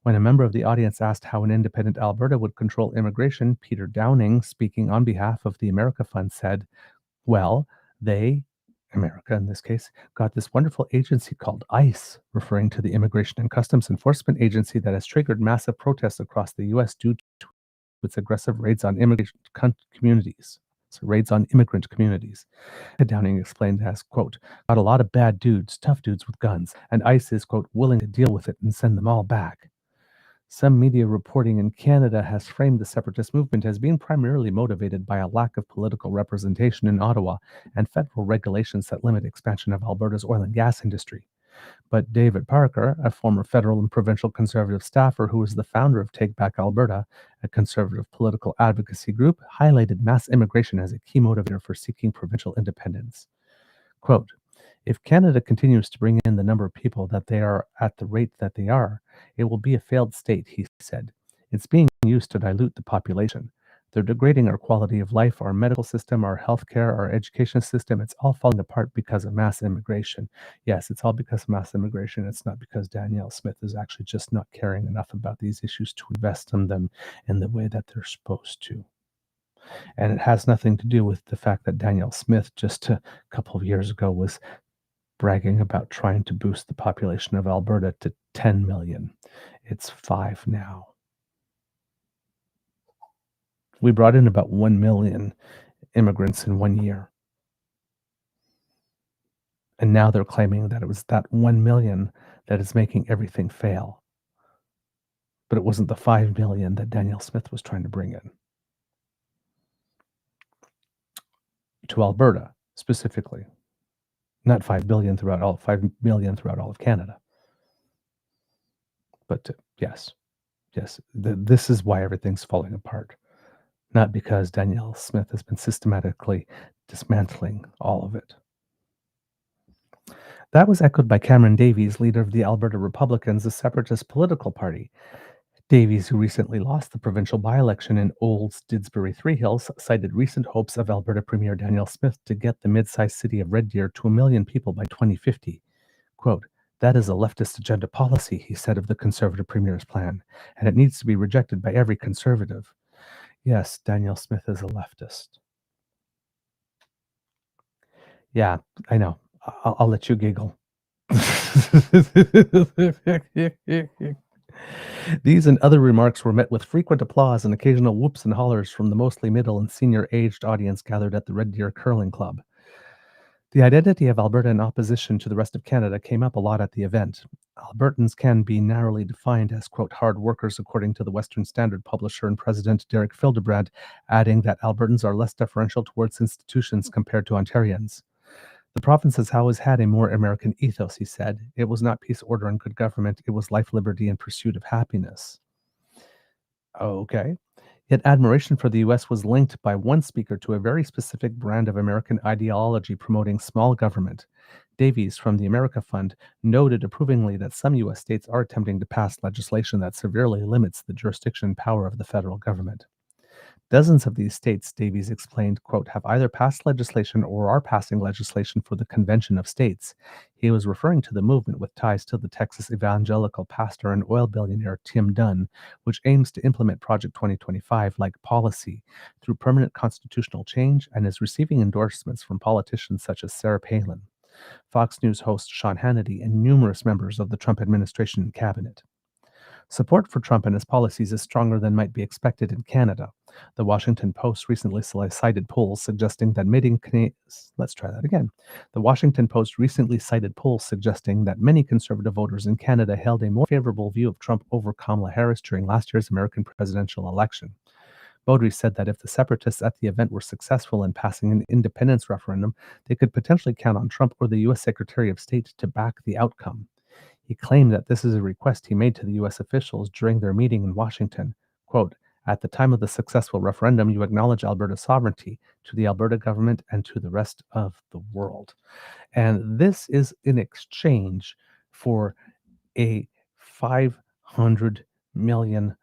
When a member of the audience asked how an independent Alberta would control immigration, Peter Downing, speaking on behalf of the America Fund, said, well, they, America in this case, got this wonderful agency called ICE, referring to the Immigration and Customs Enforcement Agency that has triggered massive protests across the U.S. due to its aggressive raids on immigrant communities. Raids on immigrant communities. Downing explained as, quote, got a lot of bad dudes, tough dudes with guns, and ICE is, quote, willing to deal with it and send them all back. Some media reporting in Canada has framed the separatist movement as being primarily motivated by a lack of political representation in Ottawa and federal regulations that limit expansion of Alberta's oil and gas industry. But David Parker, a former federal and provincial conservative staffer who was the founder of Take Back Alberta, a conservative political advocacy group, highlighted mass immigration as a key motivator for seeking provincial independence. Quote, if Canada continues to bring in the number of people that they are at the rate that they are, it will be a failed state, he said. It's being used to dilute the population. They're degrading our quality of life, our medical system, our healthcare, our education system. It's all falling apart because of mass immigration. Yes, it's all because of mass immigration. It's not because Danielle Smith is actually just not caring enough about these issues to invest in them in the way that they're supposed to. And it has nothing to do with the fact that Danielle Smith just a couple of years ago was bragging about trying to boost the population of Alberta to 10 million. It's 5 now. We brought in about 1 million immigrants in 1 year. And now they're claiming that it was that 1 million that is making everything fail. But it wasn't the 5 million that Danielle Smith was trying to bring in. To Alberta, specifically. Not 5 million throughout all of Canada. But yes, this is why everything's falling apart. Not because Danielle Smith has been systematically dismantling all of it. That was echoed by Cameron Davies, leader of the Alberta Republicans, a separatist political party. Davies, who recently lost the provincial by-election in Olds, Didsbury, Three Hills, cited recent hopes of Alberta Premier Danielle Smith to get the mid-sized city of Red Deer to 1 million people by 2050. Quote, that is a leftist agenda policy, he said of the Conservative Premier's plan, and it needs to be rejected by every Conservative. Yes, Danielle Smith is a leftist. Yeah, I know. I'll let you giggle. These and other remarks were met with frequent applause and occasional whoops and hollers from the mostly middle and senior-aged audience gathered at the Red Deer Curling Club. The identity of Alberta in opposition to the rest of Canada came up a lot at the event. Albertans can be narrowly defined as, quote, hard workers, according to the Western Standard publisher and president Derek Fildebrand, adding that Albertans are less deferential towards institutions compared to Ontarians. The province has always had a more American ethos, he said. It was not peace, order, and good government. It was life, liberty, and pursuit of happiness. Okay. Yet admiration for the US was linked by one speaker to a very specific brand of American ideology promoting small government. Davies from the America Fund noted approvingly that some US states are attempting to pass legislation that severely limits the jurisdiction and power of the federal government. Dozens of these states, Davies explained, quote, have either passed legislation or are passing legislation for the Convention of States. He was referring to the movement with ties to the Texas evangelical pastor and oil billionaire Tim Dunn, which aims to implement Project 2025-like policy through permanent constitutional change and is receiving endorsements from politicians such as Sarah Palin, Fox News host Sean Hannity, and numerous members of the Trump administration and cabinet. Support for Trump and his policies is stronger than might be expected in Canada. The Washington Post recently cited polls suggesting that The Washington Post recently cited polls suggesting that many conservative voters in Canada held a more favorable view of Trump over Kamala Harris during last year's American presidential election. Beaudry said that if the separatists at the event were successful in passing an independence referendum, they could potentially count on Trump or the U.S. Secretary of State to back the outcome. He claimed that this is a request he made to the U.S. officials during their meeting in Washington. Quote, at the time of the successful referendum, you acknowledge Alberta's sovereignty to the Alberta government and to the rest of the world. And this is in exchange for a $500 million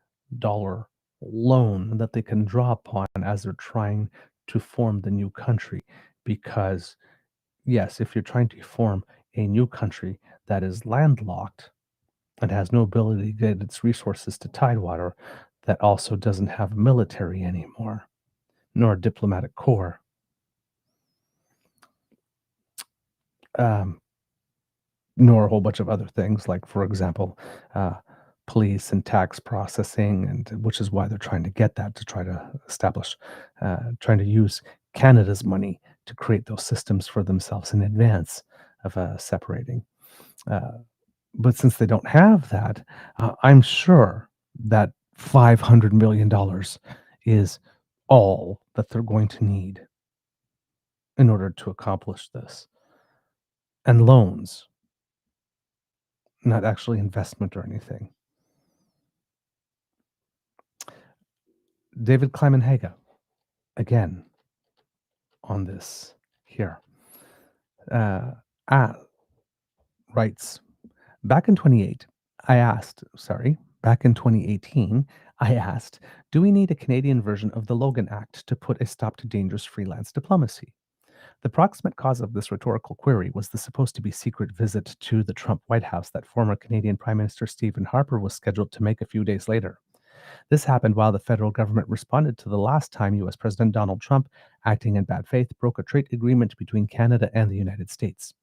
loan that they can draw upon as they're trying to form the new country. Because, yes, if you're trying to form a new country that is landlocked and has no ability to get its resources to Tidewater, that also doesn't have military anymore, nor a diplomatic corps, nor a whole bunch of other things, like, for example, police and tax processing, and which is why they're trying to get that, to try to establish, trying to use Canada's money to create those systems for themselves in advance of separating. But since they don't have that, I'm sure that $500 million is all that they're going to need in order to accomplish this. And loans, not actually investment or anything. David Kleiman-Haga, again, on this here, writes, back in 2018, I asked, do we need a Canadian version of the Logan Act to put a stop to dangerous freelance diplomacy? The proximate cause of this rhetorical query was the supposed to be secret visit to the Trump White House that former Canadian Prime Minister Stephen Harper was scheduled to make a few days later. This happened while the federal government responded to the last time U.S. President Donald Trump, acting in bad faith, broke a trade agreement between Canada and the United States.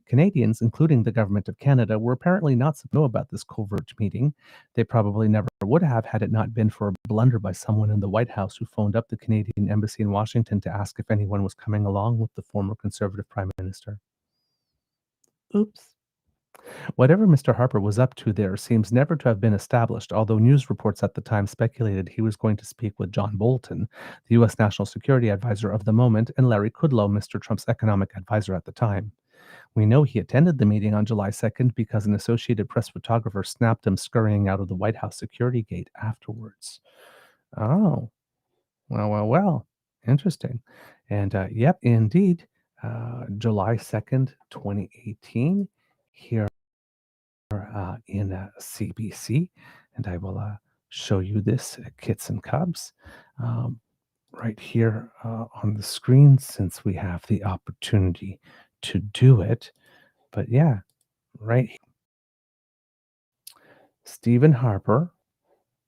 Canadians, including the government of Canada, were apparently not supposed to know about this covert meeting. They probably never would have had it not been for a blunder by someone in the White House who phoned up the Canadian embassy in Washington to ask if anyone was coming along with the former Conservative Prime Minister. Oops. Whatever Mr. Harper was up to there seems never to have been established, although news reports at the time speculated he was going to speak with John Bolton, the U.S. National Security Advisor of the moment, and Larry Kudlow, Mr. Trump's economic advisor at the time. We know he attended the meeting on July 2nd because an Associated Press photographer snapped him scurrying out of the White House security gate afterwards. Oh, well. Interesting. And yep, indeed, July 2nd, 2018, here in CBC. And I will show you this, kits and cubs, right here on the screen, since we have the opportunity to do it. But yeah, right here. Stephen Harper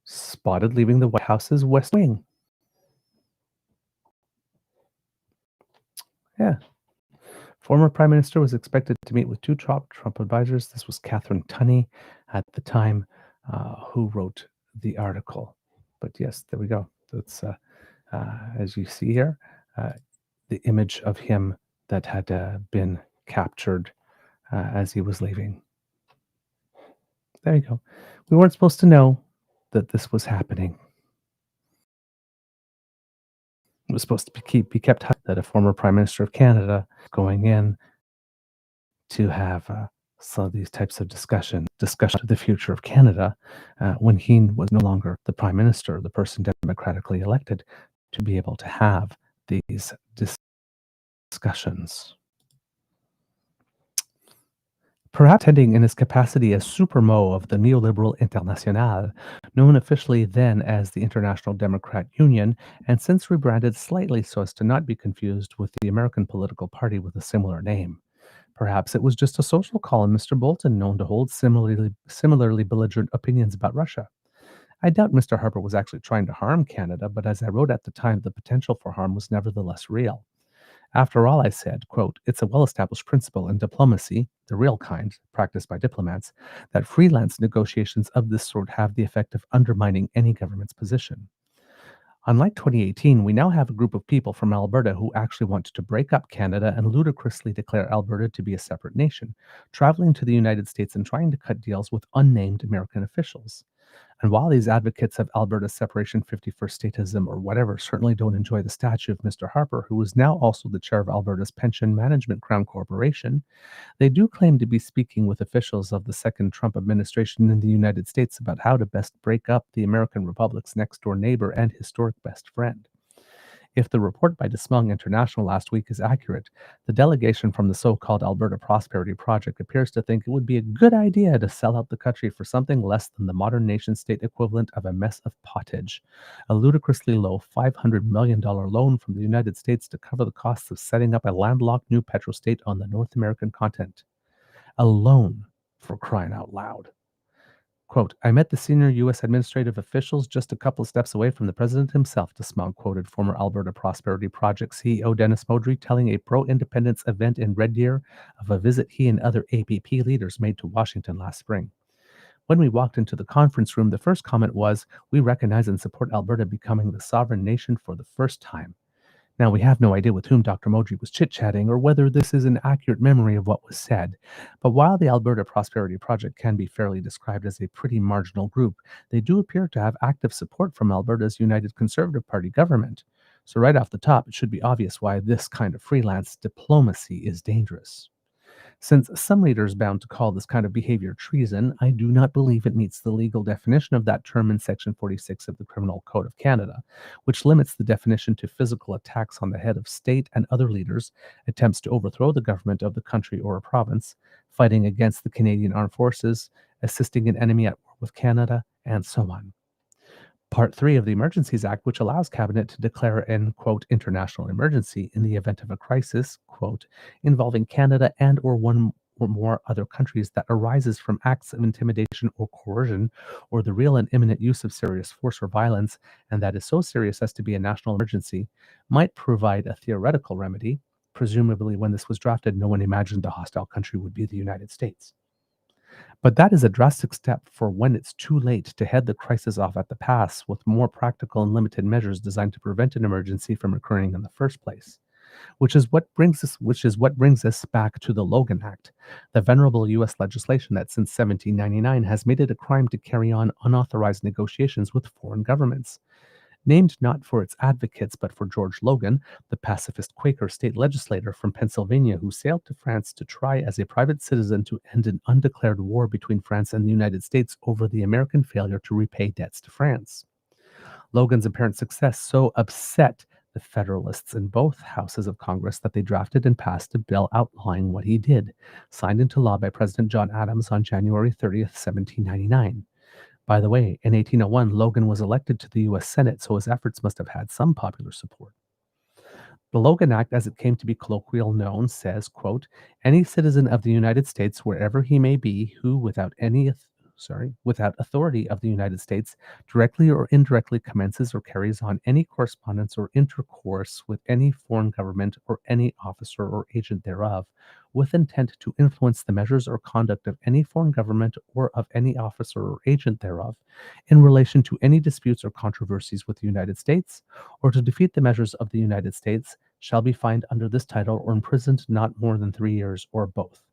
spotted leaving the White House's West Wing. Yeah. Former Prime Minister was expected to meet with two Trump advisors. This was Catherine Tunney at the time, who wrote the article. But yes, there we go. That's, as you see here, the image of him that had been captured as he was leaving. There you go. We weren't supposed to know that this was happening. It was supposed to be kept that a former Prime Minister of Canada going in to have some of these types of discussion of the future of Canada when he was no longer the prime minister, the person democratically elected, to be able to have these discussions. Perhaps attending in his capacity as Supermo of the Neoliberal Internationale, known officially then as the International Democrat Union, and since rebranded slightly so as to not be confused with the American political party with a similar name. Perhaps it was just a social call on Mr. Bolton, known to hold similarly belligerent opinions about Russia. I doubt Mr. Harper was actually trying to harm Canada, but as I wrote at the time, the potential for harm was nevertheless real. After all, I said, quote, it's a well-established principle in diplomacy, the real kind, practiced by diplomats, that freelance negotiations of this sort have the effect of undermining any government's position. Unlike 2018, we now have a group of people from Alberta who actually want to break up Canada and ludicrously declare Alberta to be a separate nation, traveling to the United States and trying to cut deals with unnamed American officials. And while these advocates of Alberta's separation, 51st statism, or whatever, certainly don't enjoy the statue of Mr. Harper, who is now also the chair of Alberta's Pension Management Crown Corporation, they do claim to be speaking with officials of the second Trump administration in the United States about how to best break up the American Republic's next door neighbor and historic best friend. If the report by Dismung International last week is accurate, the delegation from the so-called Alberta Prosperity Project appears to think it would be a good idea to sell out the country for something less than the modern nation-state equivalent of a mess of pottage, a ludicrously low $500 million loan from the United States to cover the costs of setting up a landlocked new petrostate on the North American continent. A loan, for crying out loud. Quote, I met the senior U.S. administrative officials just a couple of steps away from the president himself, Dismung quoted former Alberta Prosperity Project CEO Dennis Modry telling a pro-independence event in Red Deer of a visit he and other APP leaders made to Washington last spring. When we walked into the conference room, the first comment was, we recognize and support Alberta becoming the sovereign nation for the first time. Now, we have no idea with whom Dr. Modry was chit-chatting or whether this is an accurate memory of what was said. But while the Alberta Prosperity Project can be fairly described as a pretty marginal group, they do appear to have active support from Alberta's United Conservative Party government. So right off the top, it should be obvious why this kind of freelance diplomacy is dangerous. Since some readers bound to call this kind of behavior treason, I do not believe it meets the legal definition of that term in Section 46 of the Criminal Code of Canada, which limits the definition to physical attacks on the head of state and other leaders, attempts to overthrow the government of the country or a province, fighting against the Canadian Armed Forces, assisting an enemy at war with Canada, and so on. Part 3 of the Emergencies Act, which allows Cabinet to declare an, quote, international emergency in the event of a crisis, quote, involving Canada and or one or more other countries that arises from acts of intimidation or coercion or the real and imminent use of serious force or violence, and that is so serious as to be a national emergency, might provide a theoretical remedy. Presumably, when this was drafted, no one imagined the hostile country would be the United States. But that is a drastic step for when it's too late to head the crisis off at the pass with more practical and limited measures designed to prevent an emergency from occurring in the first place. Which is what brings us back to the Logan Act, the venerable U.S. legislation that since 1799 has made it a crime to carry on unauthorized negotiations with foreign governments. Named not for its advocates, but for George Logan, the pacifist Quaker state legislator from Pennsylvania who sailed to France to try as a private citizen to end an undeclared war between France and the United States over the American failure to repay debts to France. Logan's apparent success so upset the Federalists in both houses of Congress that they drafted and passed a bill outlining what he did, signed into law by President John Adams on January 30th, 1799. By the way, in 1801, Logan was elected to the U.S. Senate, so his efforts must have had some popular support. The Logan Act, as it came to be colloquially known, says, quote, any citizen of the United States, wherever he may be, who, without authority of the United States, directly or indirectly commences or carries on any correspondence or intercourse with any foreign government or any officer or agent thereof, with intent to influence the measures or conduct of any foreign government or of any officer or agent thereof, in relation to any disputes or controversies with the United States, or to defeat the measures of the United States, shall be fined under this title or imprisoned not more than 3 years or both.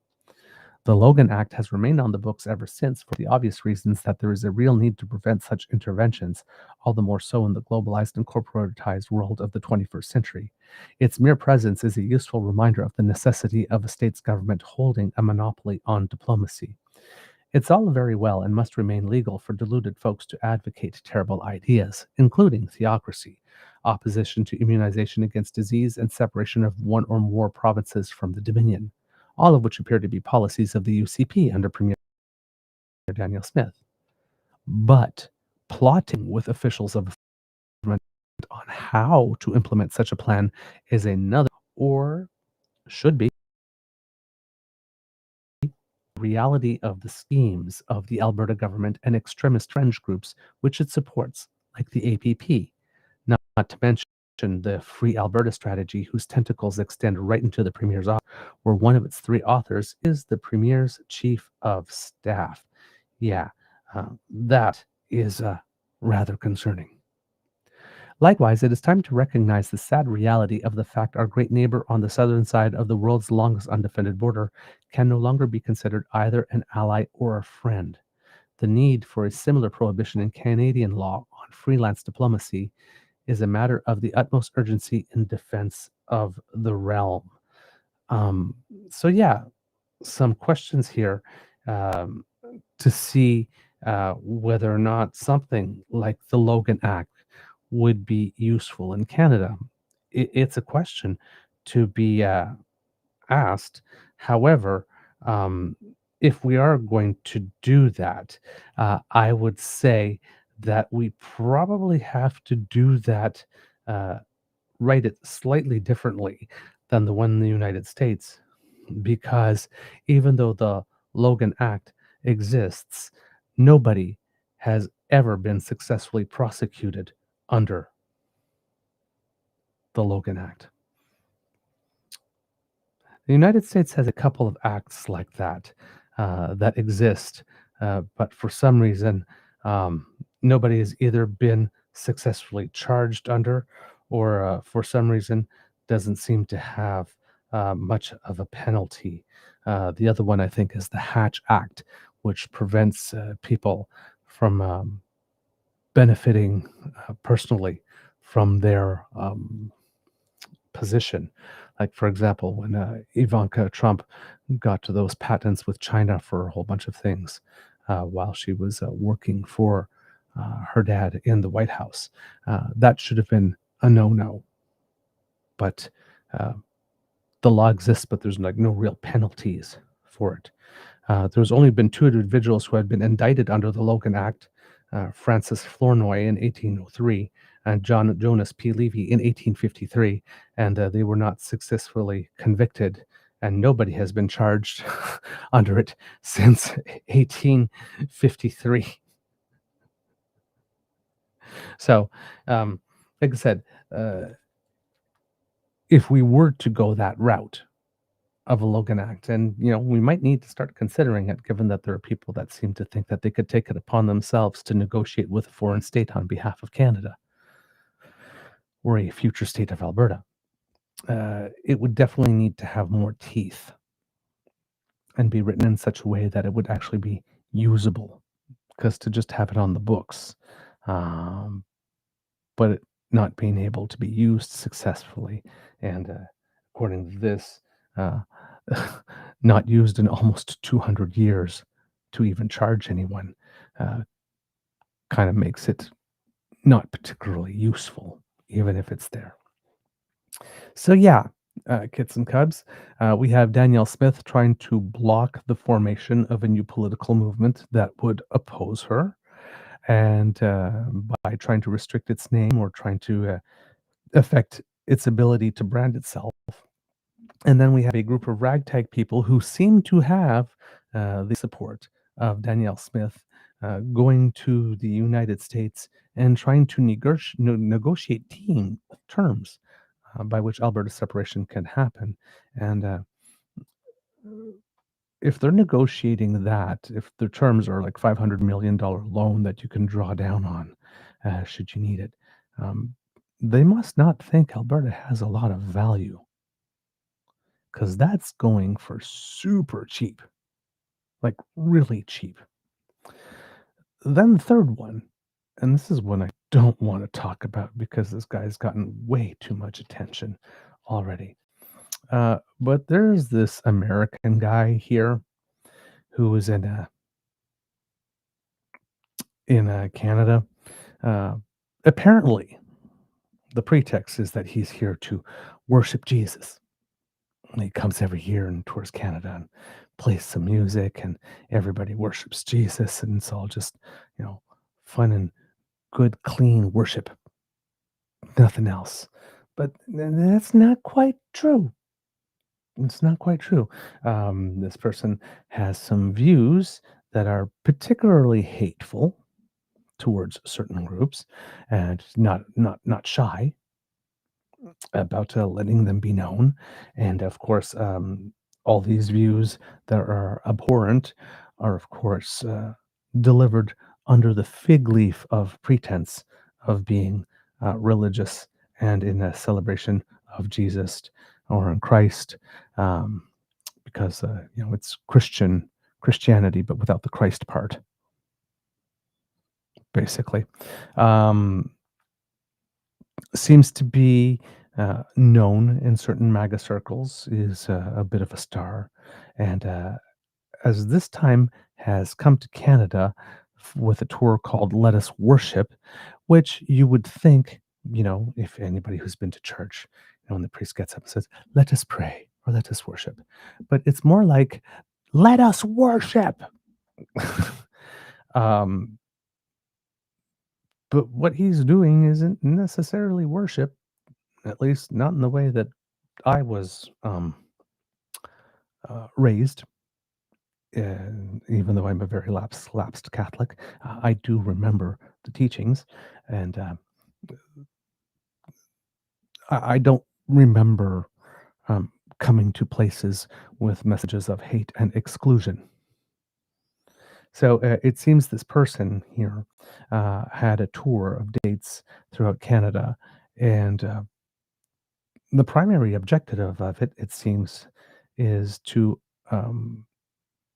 The Logan Act has remained on the books ever since for the obvious reasons that there is a real need to prevent such interventions, all the more so in the globalized and corporatized world of the 21st century. Its mere presence is a useful reminder of the necessity of a state's government holding a monopoly on diplomacy. It's all very well and must remain legal for deluded folks to advocate terrible ideas, including theocracy, opposition to immunization against disease, and separation of one or more provinces from the Dominion, all of which appear to be policies of the UCP under Premier Danielle Smith. But plotting with officials of government on how to implement such a plan is another, or should be, reality of the schemes of the Alberta government and extremist fringe groups which it supports, like the APP, not to mention the Free Alberta strategy, whose tentacles extend right into the Premier's office, where one of its three authors is the Premier's Chief of Staff. Yeah, that is rather concerning. Likewise, it is time to recognize the sad reality of the fact our great neighbor on the southern side of the world's longest undefended border can no longer be considered either an ally or a friend. The need for a similar prohibition in Canadian law on freelance diplomacy is a matter of the utmost urgency in defense of the realm. Um, so, yeah, some questions here um, to see whether or not something like the Logan Act would be useful in Canada. It's a question to be asked. However, um, if we are going to do that, I would say that we probably have to do that, uh, write it slightly differently than the one in the United States, because even though the Logan Act exists, nobody has ever been successfully prosecuted under the Logan Act. The United States has a couple of acts like that that exist, but for some reason, um, nobody has either been successfully charged under, or for some reason, doesn't seem to have much of a penalty. The other one, I think, is the Hatch Act, which prevents people from benefiting personally from their position. Like, for example, when Ivanka Trump got to those patents with China for a whole bunch of things while she was working for her dad in the White House, that should have been a no-no. But uh, the law exists, but there's like no real penalties for it. There's only been two individuals who had been indicted under the Logan Act, Francis Flournoy in 1803 and John Jonas P. Levy in 1853, and they were not successfully convicted, and nobody has been charged under it since 1853. So, like I said, if we were to go that route of a Logan Act, and we might need to start considering it, given that there are people that seem to think that they could take it upon themselves to negotiate with a foreign state on behalf of Canada or a future state of Alberta. It would definitely need to have more teeth and be written in such a way that it would actually be usable, because to just have it on the books, um, but it not being able to be used successfully, and according to this, uh, not used in almost 200 years to even charge anyone, uh, kind of makes it not particularly useful, even if it's there. So, yeah, kits and cubs, we have Danielle Smith trying to block the formation of a new political movement that would oppose her, and by trying to restrict its name or trying to affect its ability to brand itself. And then we have a group of ragtag people who seem to have the support of Danielle Smith going to the United States and trying to negotiate terms by which Alberta separation can happen. And if they're negotiating that, if the terms are like $500 million loan that you can draw down on should you need it, um, they must not think Alberta has a lot of value, because that's going for super cheap. like really cheap. Then the third one, and this is one I don't want to talk about because this guy's gotten way too much attention already. But there's this American guy here who was in Canada. Uh, Apparently, the pretext is that he's here to worship Jesus. He comes every year and tours Canada and plays some music, and everybody worships Jesus, and it's all just, you know, fun and good, clean worship, nothing else. But that's not quite true. It's not quite true. This person has some views that are particularly hateful towards certain groups, and not shy about letting them be known. And of course, all these views that are abhorrent are, of course, delivered under the fig leaf of pretense of being religious and in a celebration of Jesus or in Christ, um, because it's Christianity, but without the Christ part, basically. Um, Seems to be known in certain MAGA circles, is a bit of a star. And as this time has come to Canada with a tour called Let Us Worship, which you would think, if anybody who's been to church, when the priest gets up and says, let us pray or let us worship. But it's more like, let us worship. um, but what he's doing isn't necessarily worship, at least not in the way that I was raised. And even though I'm a very lapsed Catholic, I do remember the teachings, and I don't remember coming to places with messages of hate and exclusion. So it seems this person here had a tour of dates throughout Canada, and the primary objective of it, it seems, is to um,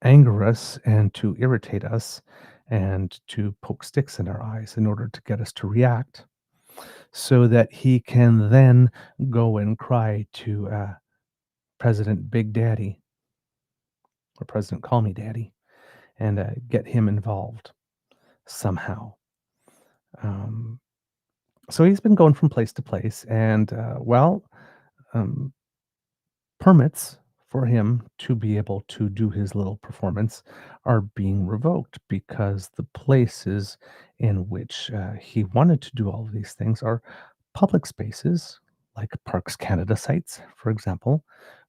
anger us and to irritate us and to poke sticks in our eyes in order to get us to react so that he can then go and cry to President Big Daddy or President Call Me Daddy and get him involved somehow. Um, so he's been going from place to place, and um, permits for him to be able to do his little performance are being revoked because the places in which he wanted to do all of these things are public spaces like Parks Canada sites, for example,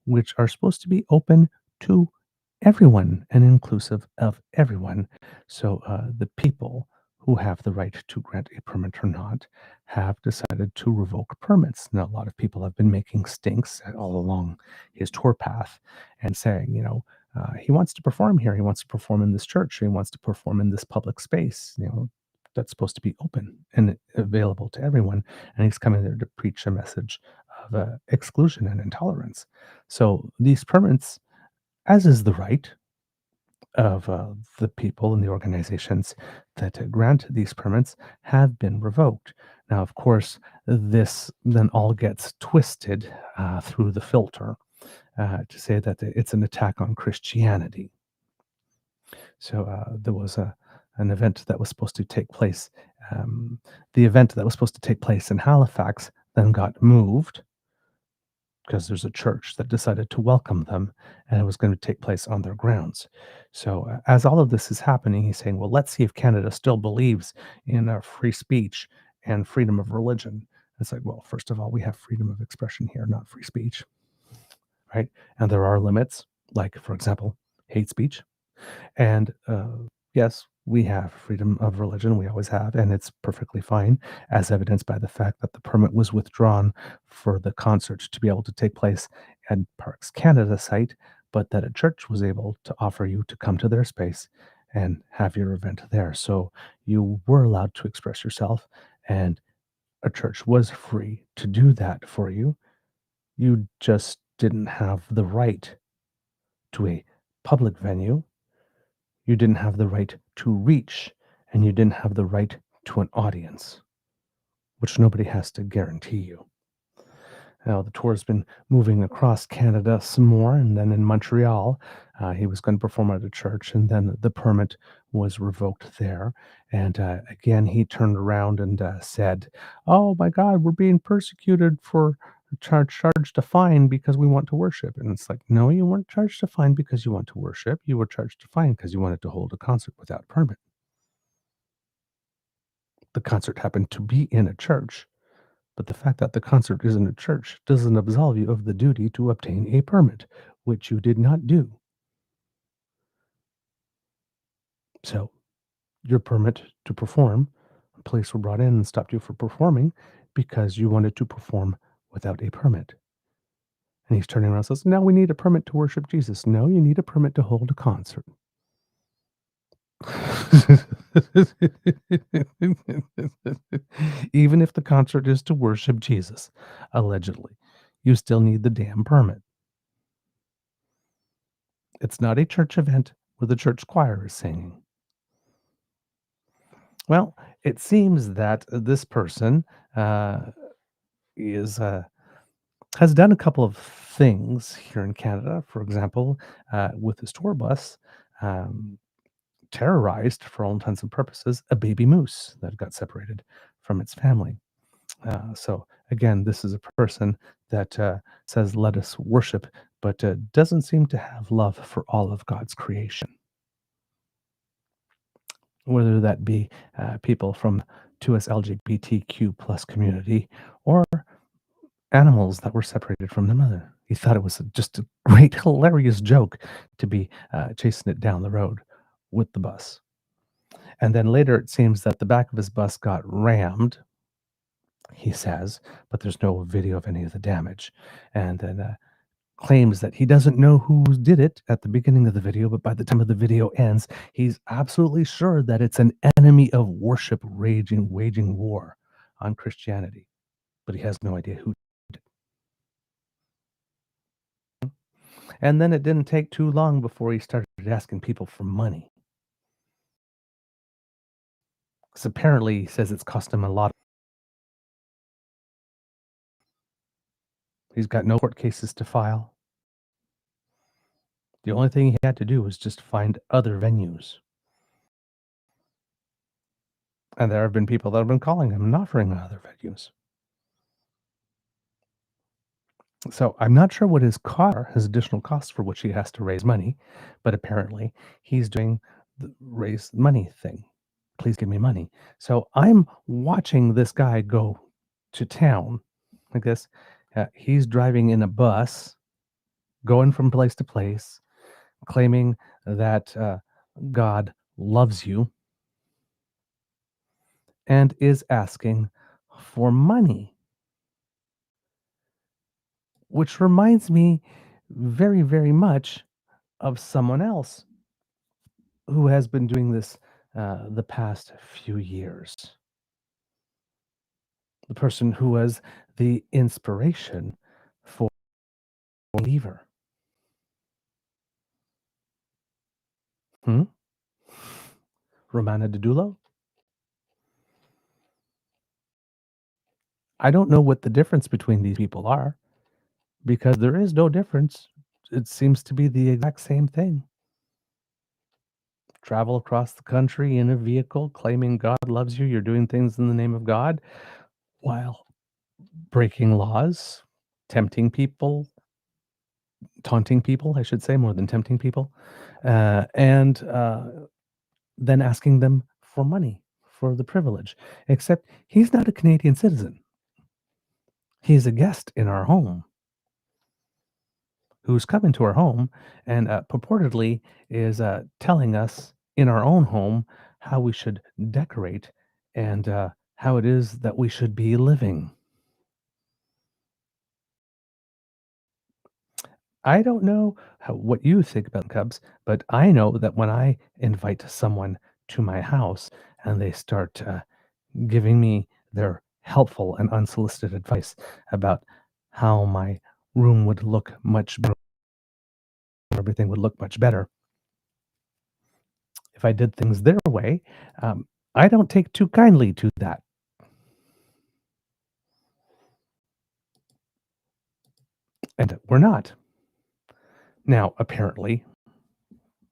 which are supposed to be open to everyone and inclusive of everyone. So the people who have the right to grant a permit or not have decided to revoke permits. Now, a lot of people have been making stinks all along his tour path and saying, he wants to perform here. He wants to perform in this church. Or he wants to perform in this public space. That's supposed to be open and available to everyone. And he's coming there to preach a message of exclusion and intolerance. So these permits, as is the right of the people and the organizations that grant these permits, have been revoked. Now, of course, this then all gets twisted through the filter to say that it's an attack on Christianity. So there was an event that was supposed to take place. The event that was supposed to take place in Halifax then got moved because there's a church that decided to welcome them, and it was going to take place on their grounds. So, as all of this is happening, he's saying, well, let's see if Canada still believes in free speech and freedom of religion. It's like, well, first of all, we have freedom of expression here, not free speech, right? And there are limits, like, for example, hate speech. And yes, we have freedom of religion. We always have, and it's perfectly fine, as evidenced by the fact that the permit was withdrawn for the concert to be able to take place at Parks Canada site, but that a church was able to offer you to come to their space and have your event there. So you were allowed to express yourself, and a church was free to do that for you. You just didn't have the right to a public venue you didn't have the right to reach, and you didn't have the right to an audience, which nobody has to guarantee you. Now, the tour's been moving across Canada some more, and then in Montreal, he was going to perform at a church, and then the permit was revoked there. And again, he turned around and said, "Oh my God, we're being persecuted for charged a fine because we want to worship." And it's like, no, you weren't charged a fine because you want to worship. You were charged a fine because you wanted to hold a concert without a permit. The concert happened to be in a church. But the fact that the concert is in a church doesn't absolve you of the duty to obtain a permit, which you did not do. So, your permit to perform, police were brought in and stopped you from performing because you wanted to perform without a permit. And he's turning around and says, "Now we need a permit to worship Jesus." No, you need a permit to hold a concert. Even if the concert is to worship Jesus, allegedly, you still need the damn permit. It's not a church event where the church choir is singing. Well, it seems that this person is has done a couple of things here in Canada. For example, with his tour bus, um, terrorized, for all intents and purposes, a baby moose that got separated from its family. So again, this is a person that says, "Let us worship," but doesn't seem to have love for all of God's creation. Whether that be people from 2S LGBTQ plus community or animals that were separated from their mother. He thought it was just a great, hilarious joke to be chasing it down the road with the bus. And then later it seems that the back of his bus got rammed, he says, but there's no video of any of the damage. And then claims that he doesn't know who did it at the beginning of the video, but by the time of the video ends, he's absolutely sure that it's an enemy of worship waging war on Christianity, but he has no idea who did it. And then it didn't take too long before he started asking people for money. Because apparently he says it's cost him a lot. He's got no court cases to file. The only thing he had to do was just find other venues. And there have been people that have been calling him and offering other venues. So I'm not sure what his additional costs for which he has to raise money, but apparently he's doing the raise money thing. Please give me money. So I'm watching this guy go to town. I guess he's driving in a bus, going from place to place, claiming that God loves you and is asking for money. Which reminds me very, very much of someone else who has been doing this the past few years. The person who was the inspiration for Beaver. Hmm? Romana Didulo? I don't know what the difference between these people are because there is no difference. It seems to be the exact same thing. Travel across the country in a vehicle claiming God loves you, you're doing things in the name of God while breaking laws, tempting people, taunting people, I should say, more than tempting people, and then asking them for money for the privilege. Except he's not a Canadian citizen. He's a guest in our home who's come into our home and purportedly is telling us in our own home how we should decorate and how it is that we should be living. I don't know what you think about Cubs, but I know that when I invite someone to my house and they start giving me their helpful and unsolicited advice about how my room would look much better, everything would look much better, if I did things their way. I don't take too kindly to that. And we're not. Now, apparently,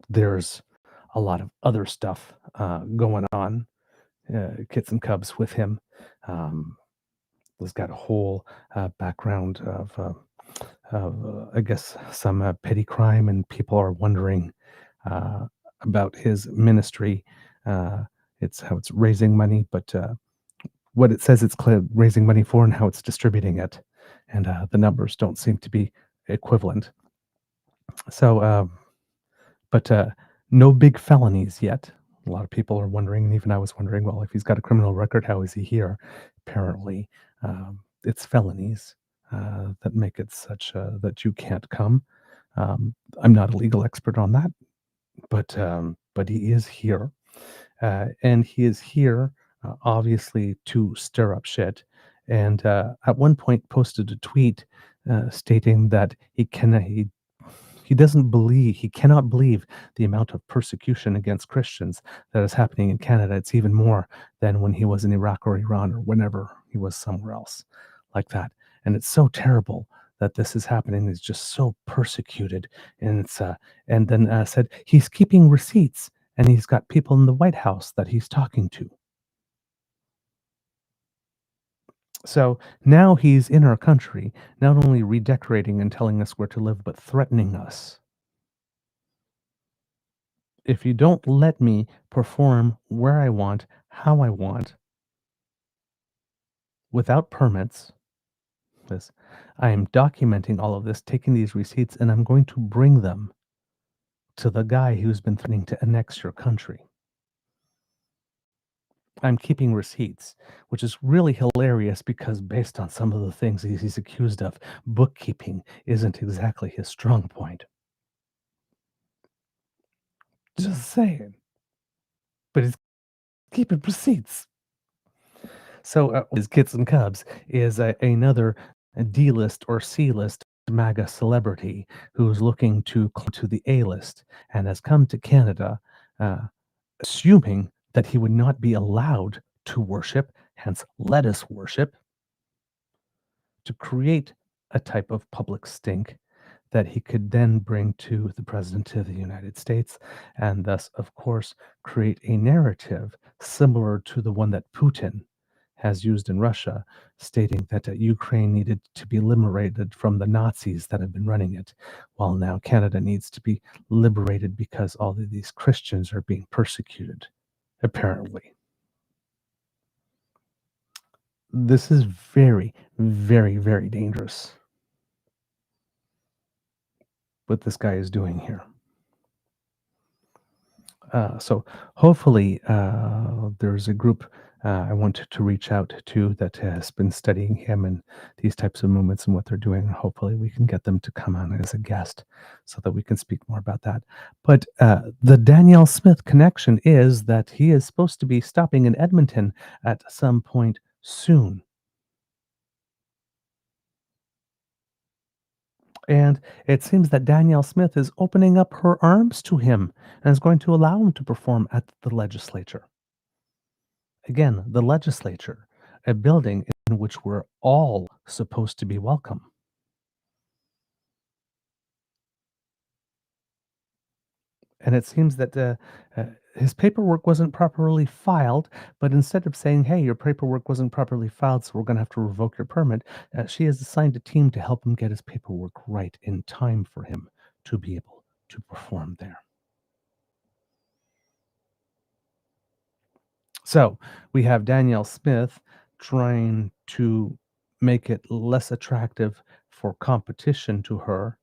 there's a lot of other stuff going on, kits and cubs with him. Um, he's got a whole background of I guess, some petty crime, and people are wondering uh, about his ministry. Uh, it's how it's raising money, but what it says it's raising money for and how it's distributing it. And the numbers don't seem to be equivalent. So, but no big felonies yet. A lot of people are wondering, and even I was wondering, well, if he's got a criminal record, how is he here? Apparently, it's felonies that make it such that you can't come. I'm not a legal expert on that, but he is here, and he is here obviously to stir up shit. And at one point, posted a tweet stating that he cannot believe the amount of persecution against Christians that is happening in Canada. It's even more than when he was in Iraq or Iran or whenever he was somewhere else like that. And it's so terrible that this is happening. He's just so persecuted. And it's and then said he's keeping receipts and he's got people in the White House that he's talking to. So now he's in our country, not only redecorating and telling us where to live, but threatening us. If you don't let me perform where I want, how I want, without permits, this, I am documenting all of this, taking these receipts, and I'm going to bring them to the guy who's been threatening to annex your country. I'm keeping receipts, which is really hilarious because based on some of the things he's accused of, bookkeeping isn't exactly his strong point. Just saying. But he's keeping receipts. So his Kits and Cubs is another D-list or C-list MAGA celebrity who's looking to climb to the A-list and has come to Canada assuming that he would not be allowed to worship, hence let us worship, to create a type of public stink that he could then bring to the President of the United States, and thus, of course, create a narrative similar to the one that Putin has used in Russia, stating that Ukraine needed to be liberated from the Nazis that have been running it, while now Canada needs to be liberated because all of these Christians are being persecuted, apparently. This is very, very, very dangerous, what this guy is doing here. So hopefully there's a group I want to reach out to that has been studying him and these types of movements and what they're doing. And hopefully we can get them to come on as a guest so that we can speak more about that. But the Danielle Smith connection is that he is supposed to be stopping in Edmonton at some point soon. And it seems that Danielle Smith is opening up her arms to him and is going to allow him to perform at the legislature. Again, the legislature, a building in which we're all supposed to be welcome. And it seems that his paperwork wasn't properly filed, but instead of saying, hey, your paperwork wasn't properly filed, so we're going to have to revoke your permit, she has assigned a team to help him get his paperwork right in time for him to be able to perform there. So we have Danielle Smith trying to make it less attractive for competition to her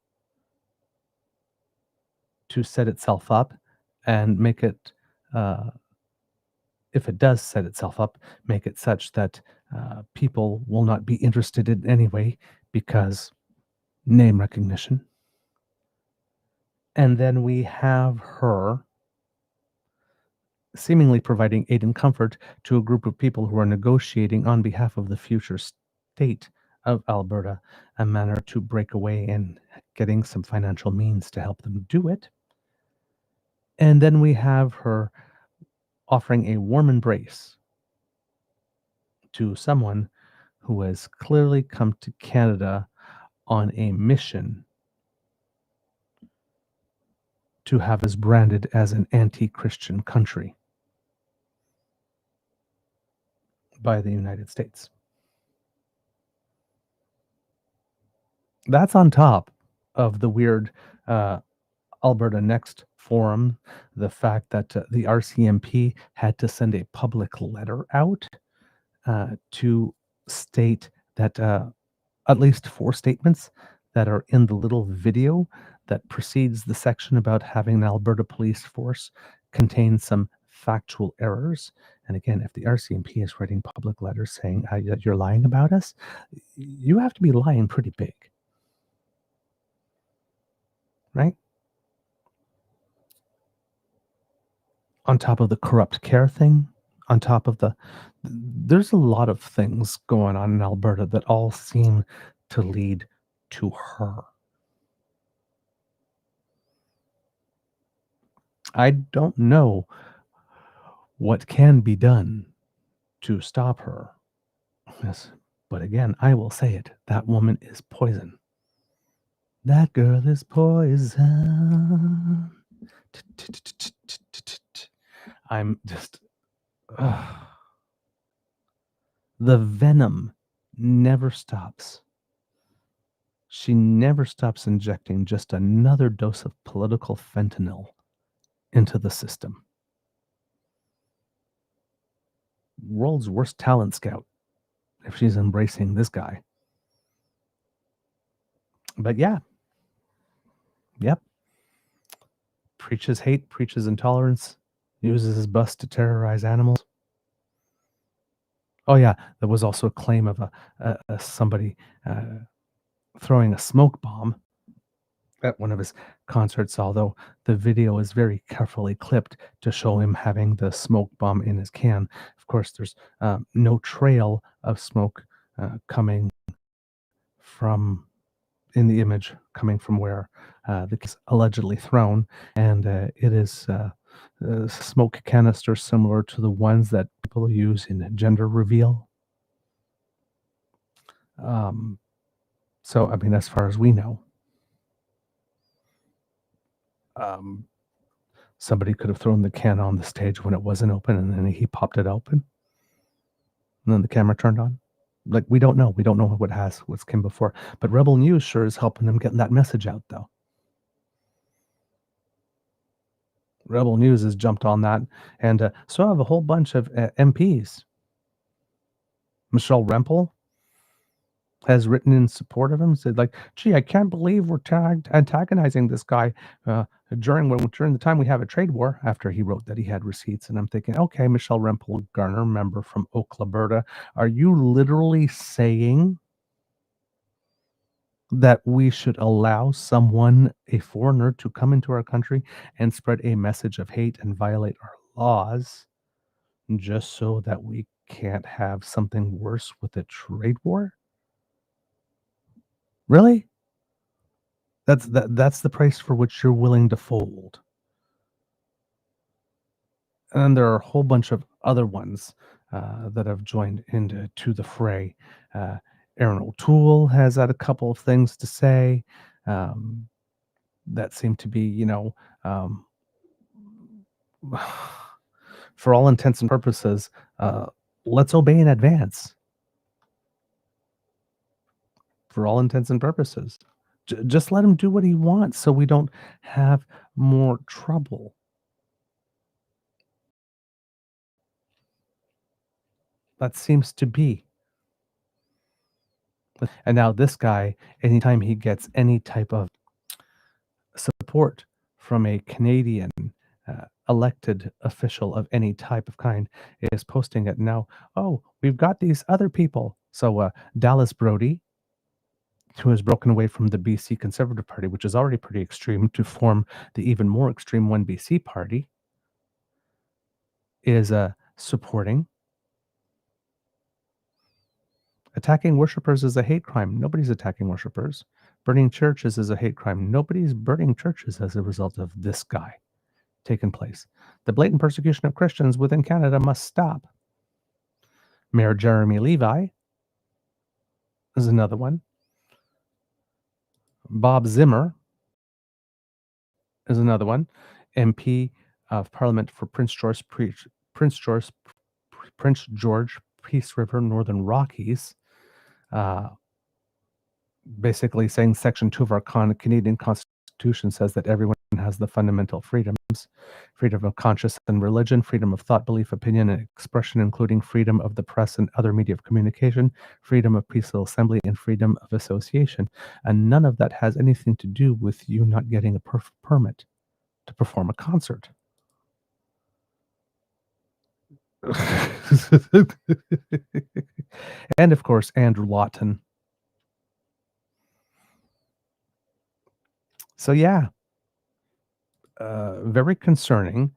to set itself up and make it, uh, if it does set itself up, make it such that people will not be interested in anyway because name recognition. And then we have her seemingly providing aid and comfort to a group of people who are negotiating on behalf of the future state of Alberta, a manner to break away and getting some financial means to help them do it. And then we have her offering a warm embrace to someone who has clearly come to Canada on a mission to have us branded as an anti-Christian country by the United States. That's on top of the weird Alberta Next forum, the fact that the RCMP had to send a public letter out to state that at least 4 statements that are in the little video that precedes the section about having an Alberta police force contain some factual errors. And again, if the RCMP is writing public letters saying that you're lying about us, you have to be lying pretty big, right? On top of the corrupt care thing, on top of there's a lot of things going on in Alberta that all seem to lead to her. I don't know what can be done to stop her. Yes, but again, I will say it. That woman is poison. That girl is poison. I'm just... the venom never stops. She never stops injecting just another dose of political fentanyl into the system. World's worst talent scout, if she's embracing this guy. But yeah. Yep. Preaches hate, preaches intolerance, uses his bus to terrorize animals. Oh yeah, there was also a claim of somebody throwing a smoke bomb at one of his concerts, although the video is very carefully clipped to show him having the smoke bomb in his can. Of course, there's no trail of smoke coming from, in the image, coming from where the kid's allegedly thrown, and it is smoke canister similar to the ones that people use in gender reveal. So, I mean, as far as we know, somebody could have thrown the can on the stage when it wasn't open, and then he popped it open, and then the camera turned on. Like, we don't know. We don't know what's came before. But Rebel News sure is helping them getting that message out, though. Rebel News has jumped on that, and so have a whole bunch of MPs. Michelle Rempel has written in support of him, said like, "Gee, I can't believe we're antagonizing this guy during the time we have a trade war." After he wrote that he had receipts, and I'm thinking, okay, Michelle Rempel Garner, member from Alberta, are you literally saying that we should allow someone, a foreigner, to come into our country and spread a message of hate and violate our laws just so that we can't have something worse with a trade war? Really? That's the price for which you're willing to fold. And there are a whole bunch of other ones that have joined into the fray. Aaron O'Toole has had a couple of things to say that seem to be, for all intents and purposes, let's obey in advance. For all intents and purposes. Just let him do what he wants so we don't have more trouble. That seems to be. And now this guy, anytime he gets any type of support from a Canadian elected official of any type of kind, is posting it now. Oh, we've got these other people. So Dallas Brody, who has broken away from the BC Conservative Party, which is already pretty extreme, to form the even more extreme One BC Party, is supporting. Attacking worshipers is a hate crime. Nobody's attacking worshipers. Burning churches is a hate crime. Nobody's burning churches as a result of this guy. taken place. The blatant persecution of Christians within Canada must stop. Mayor Jeremy Levi is another one. Bob Zimmer is another one. MP of Parliament for Prince George, Prince George, Peace River, Northern Rockies, uh, basically saying Section 2 of our Canadian Constitution says that everyone has the fundamental freedoms: freedom of conscience and religion, freedom of thought, belief, opinion, and expression, including freedom of the press and other media of communication, freedom of peaceful assembly, and freedom of association. And none of that has anything to do with you not getting a permit to perform a concert. And of course, Andrew Lawton. So yeah, very concerning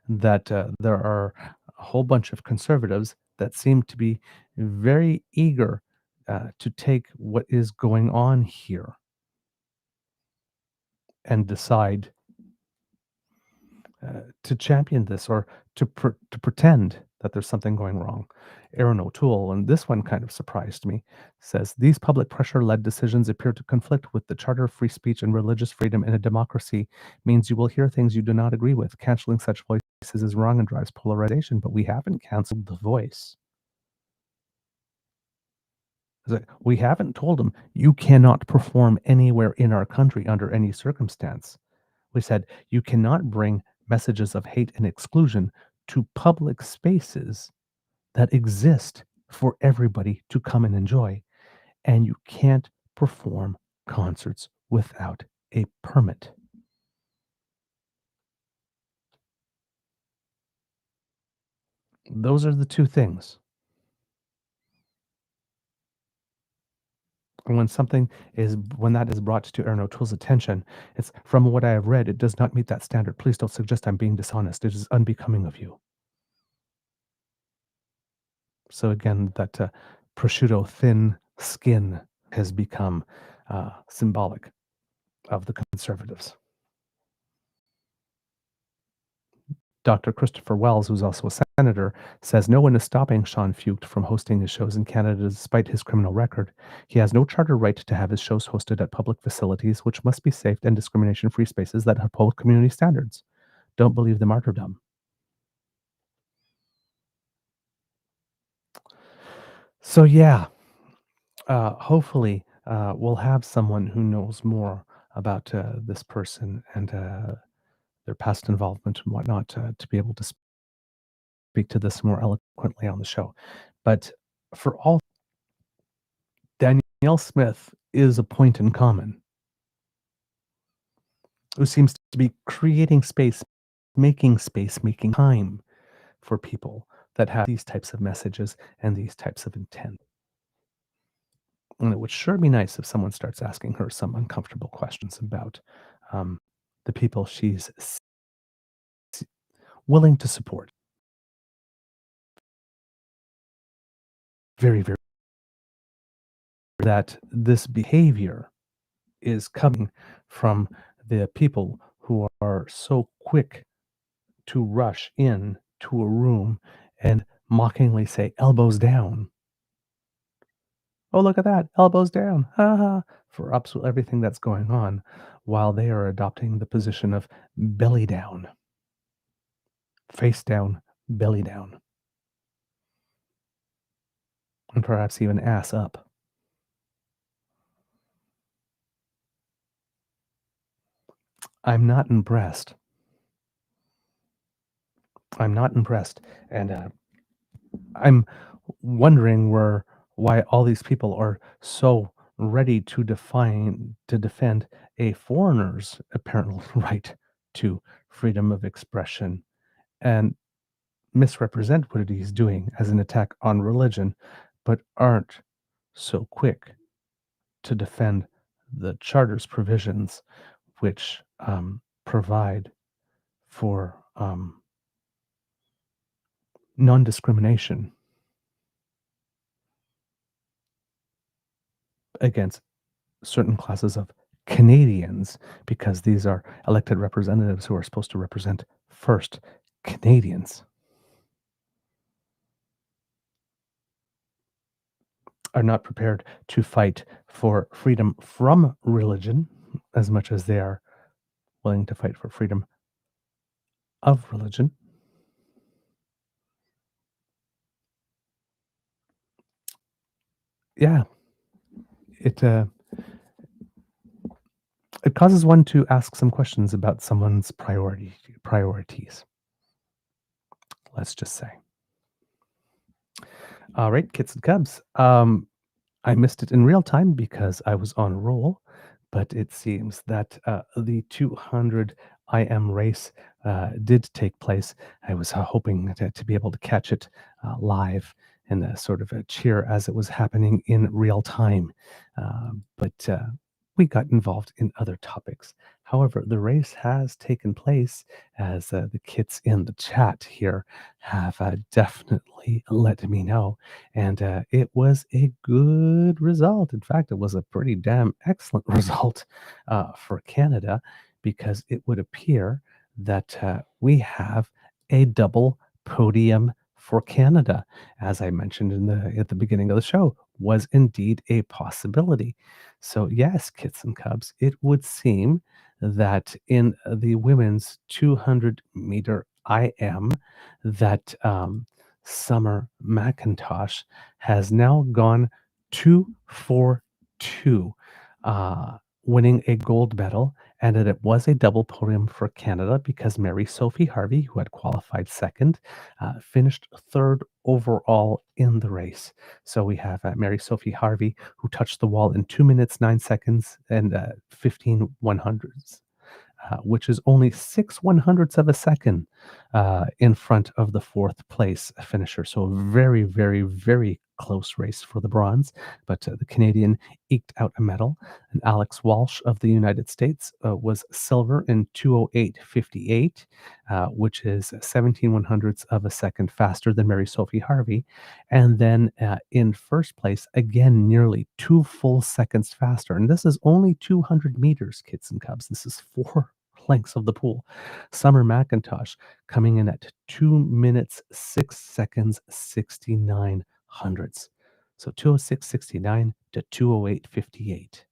that there are a whole bunch of conservatives that seem to be very eager to take what is going on here and decide to champion this or to pretend that there's something going wrong. Aaron O'Toole, and this one kind of surprised me, says these public pressure-led decisions appear to conflict with the Charter of Free Speech and religious freedom in a democracy. Means you will hear things you do not agree with. Canceling such voices is wrong and drives polarization, but we haven't canceled the voice. We haven't told them you cannot perform anywhere in our country under any circumstance. We said you cannot bring messages of hate and exclusion to public spaces that exist for everybody to come and enjoy, and you can't perform concerts without a permit. Those are the two things. And when that is brought to Aaron O'Toole's attention, it's from what I have read, it does not meet that standard. Please don't suggest I'm being dishonest. It is unbecoming of you. So again, that prosciutto thin skin has become symbolic of the conservatives. Dr. Christopher Wells, who's also a senator, says no one is stopping Sean Fucht from hosting his shows in Canada despite his criminal record. He has no charter right to have his shows hosted at public facilities, which must be safe and discrimination-free spaces that uphold community standards. Don't believe the martyrdom. So yeah, hopefully we'll have someone who knows more about this person and their past involvement and whatnot to be able to speak to this more eloquently on the show. But for all, Danielle Smith is a point in common, who seems to be creating space, making time for people that have these types of messages and these types of intent. And it would sure be nice if someone starts asking her some uncomfortable questions about the people she's willing to support. Very, very, that this behavior is coming from the people who are so quick to rush in to a room and mockingly say, elbows down. Oh, look at that, elbows down, ha ha, for absolutely everything that's going on, while they are adopting the position of belly down, face down, belly down, and perhaps even ass up. I'm not impressed. I'm not impressed. And I'm wondering why all these people are so ready to defend a foreigner's apparent right to freedom of expression and misrepresent what he's doing as an attack on religion, but aren't so quick to defend the Charter's provisions, which provide for non-discrimination against certain classes of Canadians, because these are elected representatives who are supposed to represent First, Canadians are not prepared to fight for freedom from religion as much as they are willing to fight for freedom of religion. Yeah, it it causes one to ask some questions about someone's priorities. Let's just say. All right, kits and cubs. I missed it in real time because I was on a roll, but it seems that the 200 IM race did take place. I was hoping to be able to catch it live and sort of cheer as it was happening in real time. But we got involved in other topics. However, the race has taken place as the kits in the chat here have definitely let me know. And it was a good result. In fact, it was a pretty damn excellent result for Canada because it would appear that we have a double podium for Canada, as I mentioned at the beginning of the show, was indeed a possibility. So yes, kits and cubs, it would seem that in the women's 200-meter IM, that Summer McIntosh has now gone 2-for-2, winning a gold medal, and that it was a double podium for Canada because Mary Sophie Harvey, who had qualified second, finished third overall in the race. So we have Mary Sophie Harvey, who touched the wall in 2 minutes, 9 seconds, and 15 100ths, which is only 6/100ths of a second in front of the fourth place finisher. So a very, very, very close race for the bronze, but the Canadian eked out a medal. And Alex Walsh of the United States was silver in 2:08.58, which is 17/100ths of a second faster than Mary Sophie Harvey. And then in first place, again, nearly 2 full seconds faster. And this is only 200 meters, kids and cubs. This is 4 lengths of the pool. Summer McIntosh coming in at 2 minutes, 6 seconds, 69 hundredths. So 2:06.69 to 2:08.58.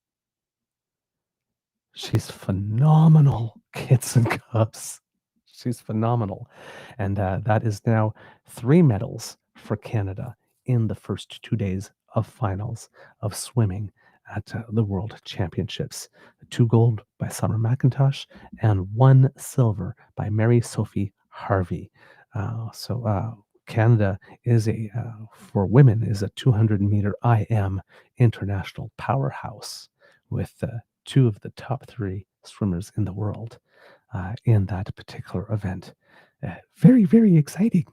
She's phenomenal, kids and cubs. She's phenomenal. And that is now 3 medals for Canada in the first 2 days of finals of swimming at the World Championships. 2 gold by Summer McIntosh and 1 silver by Mary Sophie Harvey. So Canada is for women, is a 200-meter IM international powerhouse with 2 of the top 3 swimmers in the world in that particular event. Very, very exciting.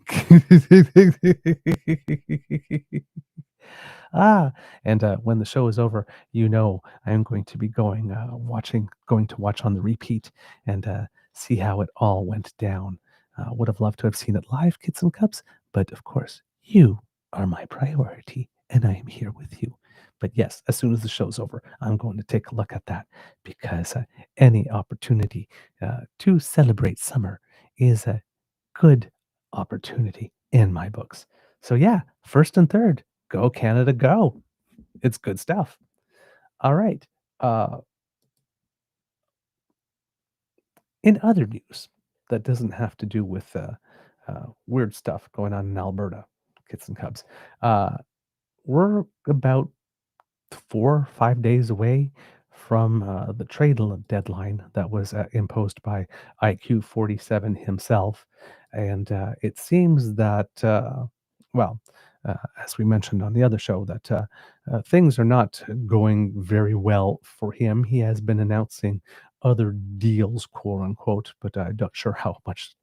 Ah, and when the show is over, I am going to be going to watch on the repeat and see how it all went down. Would have loved to have seen it live, kids and cubs, but of course, you are my priority, and I am here with you. But yes, as soon as the show's over, I'm going to take a look at that because any opportunity to celebrate summer is a good opportunity in my books. So yeah, first and third, go Canada, go. It's good stuff. All right. Uh, in other news that doesn't have to do with weird stuff going on in Alberta, kits and cubs, we're about 4 or 5 days away from the trade deadline that was imposed by IQ 47 himself. And it seems that, well, as we mentioned on the other show, that things are not going very well for him. He has been announcing other deals, quote unquote, but I'm not sure how much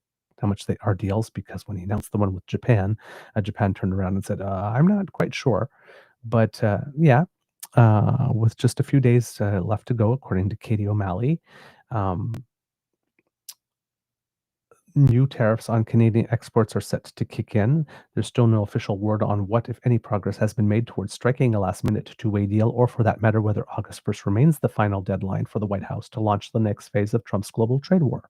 they are deals because when he announced the one with Japan, Japan turned around and said, "I'm not quite sure." But yeah, with just a few days left to go, according to Katie O'Malley. Um, New tariffs on Canadian exports are set to kick in. There's still no official word on what, if any, progress has been made towards striking a last-minute two-way deal, or for that matter, whether August 1st remains the final deadline for the White House to launch the next phase of Trump's global trade war.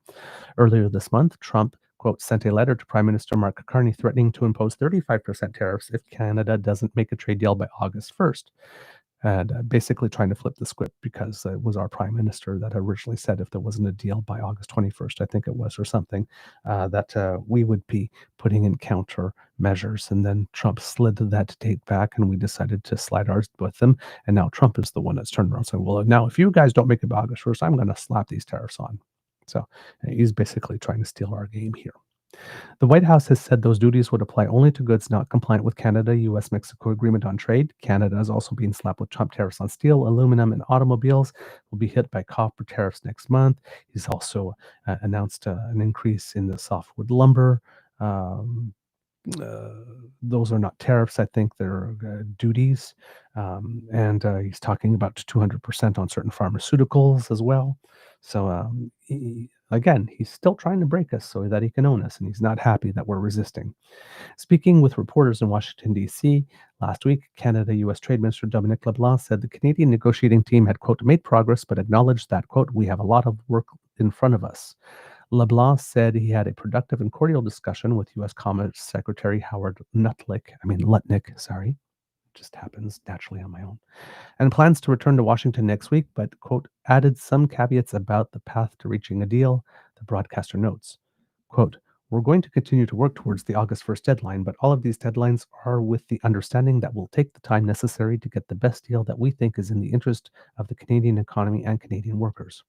Earlier this month, Trump, quote, sent a letter to Prime Minister Mark Carney threatening to impose 35% tariffs if Canada doesn't make a trade deal by August 1st. And basically trying to flip the script, because it was our prime minister that originally said if there wasn't a deal by August 21st, I think it was, or something, that we would be putting in counter measures. And then Trump slid that date back, and we decided to slide ours with them. And now Trump is the one that's turned around saying, well, now if you guys don't make it by August 1st, I'm going to slap these tariffs on. So he's basically trying to steal our game here. The White House has said those duties would apply only to goods not compliant with Canada US-Mexico Agreement on Trade. Canada is also being slapped with Trump tariffs on steel, aluminum, and automobiles. Will be hit by copper tariffs next month. He's also announced an increase in the softwood lumber. Um, those are not tariffs. I think they're duties. And he's talking about 200% on certain pharmaceuticals as well. So again, he's still trying to break us so that he can own us, and he's not happy that we're resisting. Speaking with reporters in Washington, D.C. last week, Canada-U.S. Trade Minister Dominic LeBlanc said the Canadian negotiating team had, quote, made progress, but acknowledged that, quote, we have a lot of work in front of us. LeBlanc said he had a productive and cordial discussion with U.S. Commerce Secretary Howard Lutnick, sorry, just happens naturally on my own, and plans to return to Washington next week, but, quote, added some caveats about the path to reaching a deal, the broadcaster notes. Quote, we're going to continue to work towards the August 1st deadline, but all of these deadlines are with the understanding that we'll take the time necessary to get the best deal that we think is in the interest of the Canadian economy and Canadian workers.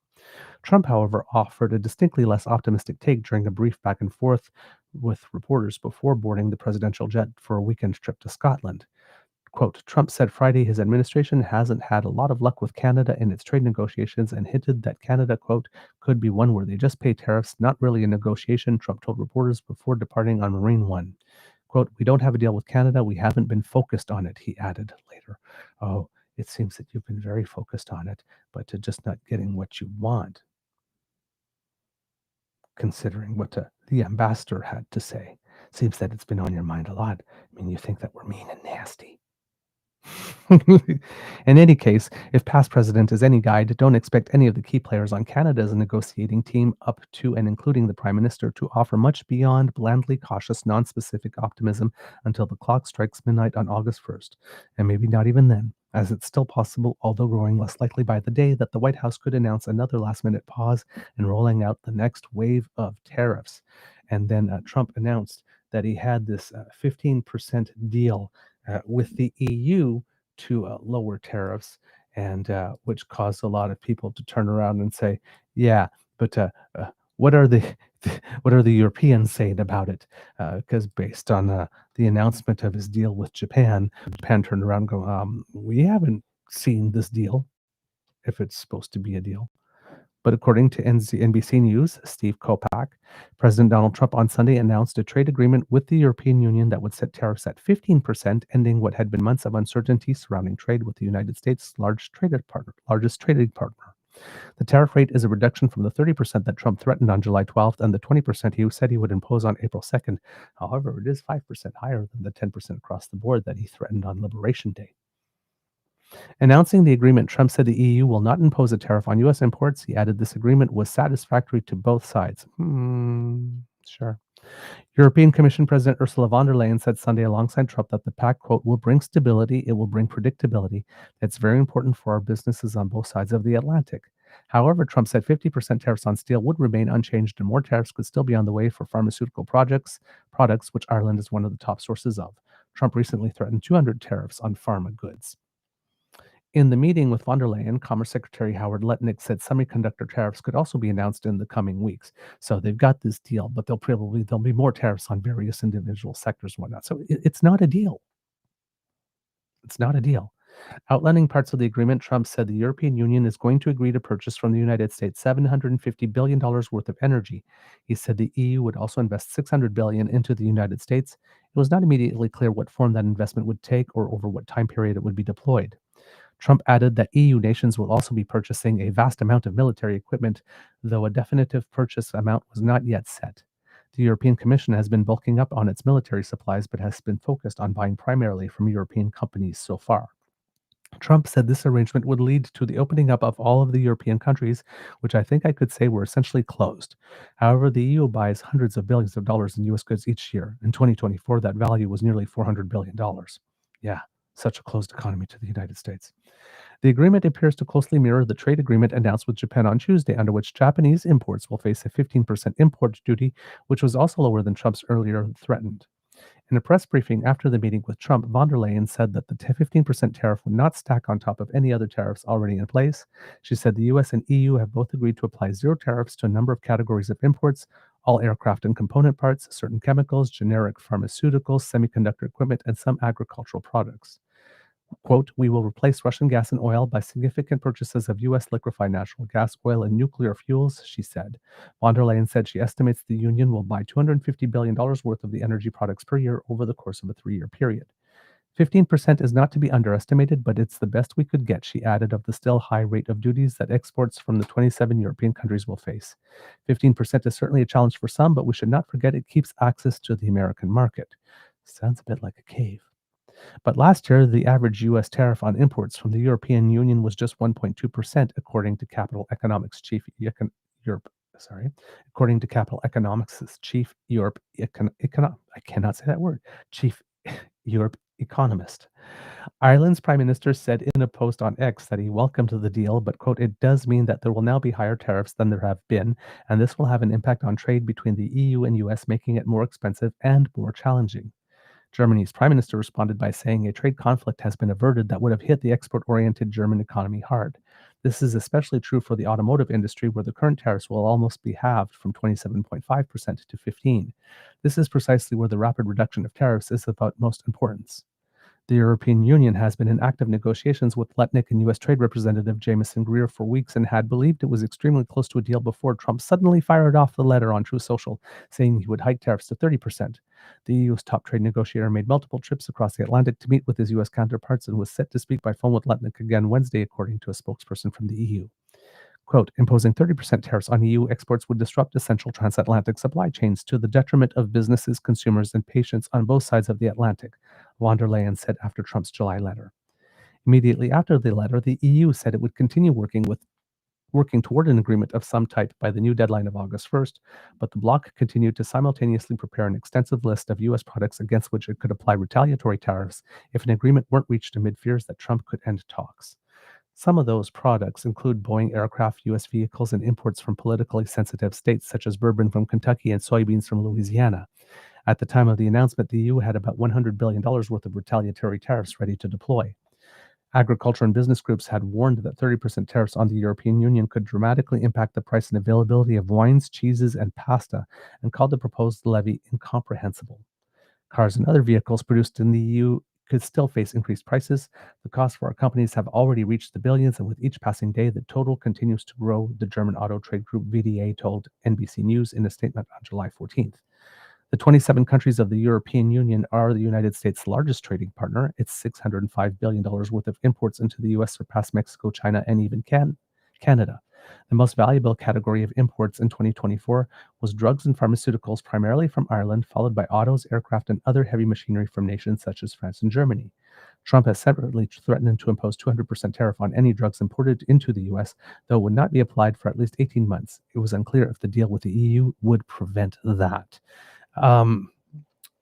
Trump, however, offered a distinctly less optimistic take during a brief back and forth with reporters before boarding the presidential jet for a weekend trip to Scotland. Quote, Trump said Friday his administration hasn't had a lot of luck with Canada in its trade negotiations, and hinted that Canada, quote, could be one where they just pay tariffs, not really a negotiation, Trump told reporters before departing on Marine One. Quote, we don't have a deal with Canada. We haven't been focused on it, he added later. Oh, it seems that you've been very focused on it, but just not getting what you want, considering what the ambassador had to say. Seems that it's been on your mind a lot. I mean, you think that we're mean and nasty. In any case, if past president is any guide, don't expect any of the key players on Canada's negotiating team, up to and including the Prime Minister, to offer much beyond blandly cautious, non-specific optimism until the clock strikes midnight on August 1st, and maybe not even then, as it's still possible, although growing less likely by the day, that the White House could announce another last-minute pause in rolling out the next wave of tariffs. And then Trump announced that he had this 15% deal with the EU to lower tariffs, and which caused a lot of people to turn around and say, "Yeah, but what are the what are the Europeans saying about it?" Because based on the announcement of his deal with Japan, Japan turned around and go, "We haven't seen this deal, if it's supposed to be a deal." But according to NBC News, Steve Kopak, President Donald Trump on Sunday announced a trade agreement with the European Union that would set tariffs at 15%, ending what had been months of uncertainty surrounding trade with the United States' largest trading partner. The tariff rate is a reduction from the 30% that Trump threatened on July 12th and the 20% he said he would impose on April 2nd. However, it is 5% higher than the 10% across the board that he threatened on Liberation Day. Announcing the agreement, Trump said the EU will not impose a tariff on U.S. imports. He added this agreement was satisfactory to both sides. Sure. European Commission President Ursula von der Leyen said Sunday alongside Trump that the pact, quote, will bring stability, it will bring predictability. It's very important for our businesses on both sides of the Atlantic. However, Trump said 50% tariffs on steel would remain unchanged, and more tariffs could still be on the way for pharmaceutical products, which Ireland is one of the top sources of. Trump recently threatened 200 tariffs on pharma goods. In the meeting with von der Leyen, Commerce Secretary Howard Lutnick said semiconductor tariffs could also be announced in the coming weeks. So they've got this deal, but there'll be more tariffs on various individual sectors and whatnot. So it's not a deal. It's not a deal. Outlining parts of the agreement, Trump said the European Union is going to agree to purchase from the United States $750 billion worth of energy. He said the EU would also invest $600 billion into the United States. It was not immediately clear what form that investment would take or over what time period it would be deployed. Trump added that EU nations will also be purchasing a vast amount of military equipment, though a definitive purchase amount was not yet set. The European Commission has been bulking up on its military supplies, but has been focused on buying primarily from European companies so far. Trump said this arrangement would lead to the opening up of all of the European countries, which I think I could say were essentially closed. However, the EU buys hundreds of billions of dollars in US goods each year. In 2024, that value was nearly $400 billion. Yeah, such a closed economy to the United States. The agreement appears to closely mirror the trade agreement announced with Japan on Tuesday, under which Japanese imports will face a 15% import duty, which was also lower than Trump's earlier threatened. In a press briefing after the meeting with Trump, von der Leyen said that the 15% tariff would not stack on top of any other tariffs already in place. She said the US and EU have both agreed to apply zero tariffs to a number of categories of imports: all aircraft and component parts, certain chemicals, generic pharmaceuticals, semiconductor equipment, and some agricultural products. Quote, "We will replace Russian gas and oil by significant purchases of U.S. liquefied natural gas, oil, and nuclear fuels," she said. Von der Leyen said she estimates the union will buy $250 billion worth of the energy products per year over the course of a 3-year period. 15% is not to be underestimated, but it's the best we could get, she added, of the still high rate of duties that exports from the 27 European countries will face. 15% is certainly a challenge for some, but we should not forget it keeps access to the American market. Sounds a bit like a cave. But last year, the average U.S. tariff on imports from the European Union was just 1.2%, according to Capital Economics Chief Europe. According to Capital Economics' Chief Europe I cannot say that word. Chief Europe economist. Ireland's Prime Minister said in a post on X that he welcomed the deal, but, quote, "It does mean that there will now be higher tariffs than there have been, and this will have an impact on trade between the EU and US, making it more expensive and more challenging." Germany's prime minister responded by saying a trade conflict has been averted that would have hit the export-oriented German economy hard. This is especially true for the automotive industry, where the current tariffs will almost be halved from 27.5% to 15%. This is precisely where the rapid reduction of tariffs is of utmost importance. The European Union has been in active negotiations with Letnic and U.S. Trade Representative Jameson Greer for weeks and had believed it was extremely close to a deal before Trump suddenly fired off the letter on Truth Social, saying he would hike tariffs to 30%. The EU's top trade negotiator made multiple trips across the Atlantic to meet with his U.S. counterparts and was set to speak by phone with Letnic again Wednesday, according to a spokesperson from the EU. Quote, "Imposing 30% tariffs on EU exports would disrupt essential transatlantic supply chains to the detriment of businesses, consumers, and patients on both sides of the Atlantic," von der Leyen said after Trump's July letter. Immediately after the letter, the EU said it would continue working toward an agreement of some type by the new deadline of August 1st, but the bloc continued to simultaneously prepare an extensive list of U.S. products against which it could apply retaliatory tariffs if an agreement weren't reached amid fears that Trump could end talks. Some of those products include Boeing aircraft, U.S. vehicles, and imports from politically sensitive states such as bourbon from Kentucky and soybeans from Louisiana. At the time of the announcement, the EU had about $100 billion worth of retaliatory tariffs ready to deploy. Agriculture and business groups had warned that 30% tariffs on the European Union could dramatically impact the price and availability of wines, cheeses, and pasta, and called the proposed levy incomprehensible. Cars and other vehicles produced in the EU could still face increased prices. The costs for our companies have already reached the billions, and with each passing day, the total continues to grow, the German auto trade group VDA told NBC News in a statement on July 14th. The 27 countries of the European Union are the United States' largest trading partner. Its $605 billion worth of imports into the U.S. surpass Mexico, China, and even Canada. The most valuable category of imports in 2024 was drugs and pharmaceuticals, primarily from Ireland, followed by autos, aircraft, and other heavy machinery from nations such as France and Germany. Trump has separately threatened to impose 200% tariff on any drugs imported into the U.S., though it would not be applied for at least 18 months. It was unclear if the deal with the EU would prevent that.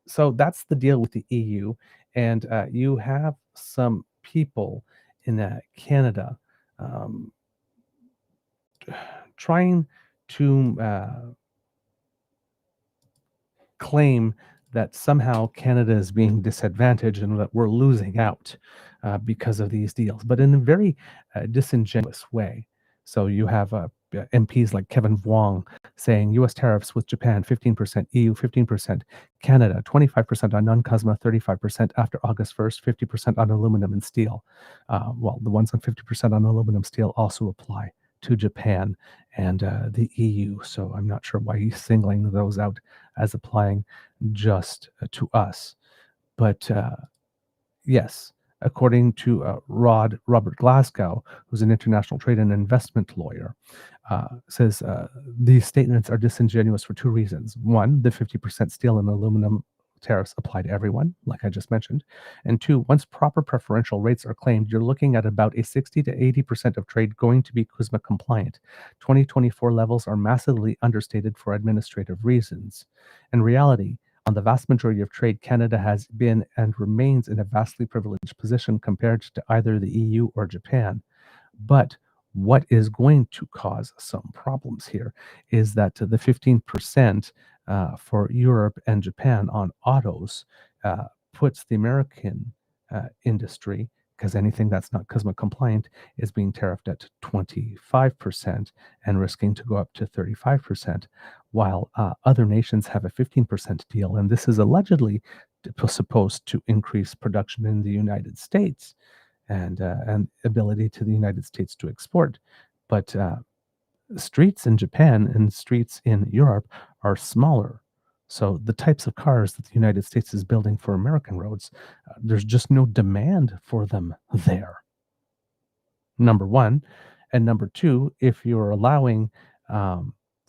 So that's the deal with the EU. And you have some people in Canada trying to claim that somehow Canada is being disadvantaged and that we're losing out because of these deals, but in a very disingenuous way. So you have MPs like Kevin Vuong saying U.S. tariffs with Japan 15%, EU 15%, Canada 25% on non-CUSMA, 35% after August 1st, 50% on aluminum and steel. Well, the ones on 50% on aluminum steel also apply to Japan and the EU. So I'm not sure why he's singling those out as applying just to us. But yes, according to Robert Glasgow, who's an international trade and investment lawyer, Says these statements are disingenuous for two reasons. One, the 50% steel and aluminum tariffs apply to everyone, like I just mentioned. And two, once proper preferential rates are claimed, you're looking at about a 60 to 80% of trade going to be CUSMA compliant. 2024 levels are massively understated for administrative reasons. In reality, on the vast majority of trade, Canada has been and remains in a vastly privileged position compared to either the EU or Japan. But what is going to cause some problems here is that the 15% for Europe and Japan on autos puts the American industry, because anything that's not CUSMA compliant is being tariffed at 25% and risking to go up to 35%, while other nations have a 15% deal. And this is allegedly supposed to increase production in the United States and ability to the United States to export. But streets in Japan and streets in Europe are smaller. So the types of cars that the United States is building for American roads, there's just no demand for them there. Number one. And number two, if you're allowing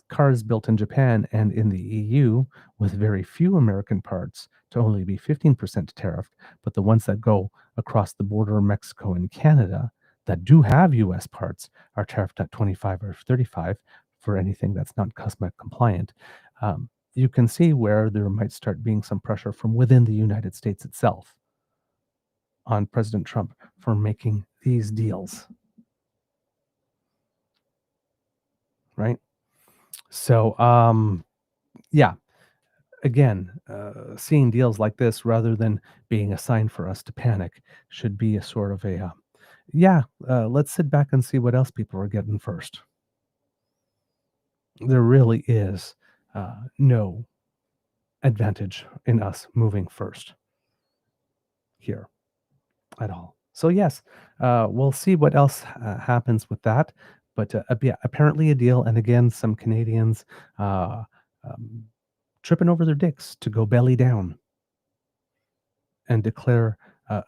cars built in Japan and in the EU with very few American parts to only be 15% tariffed, but the ones that go across the border of Mexico and Canada that do have US parts are tariffed at 25 or 35 for anything that's not CUSMA compliant. You can see where there might start being some pressure from within the United States itself on President Trump for making these deals. Right? So, yeah, again, seeing deals like this rather than being a sign for us to panic should be a sort of a, let's sit back and see what else people are getting first. There really is no advantage in us moving first here at all. So, yes, we'll see what else happens with that. But yeah, apparently a deal. And again, some Canadians tripping over their dicks to go belly down and declare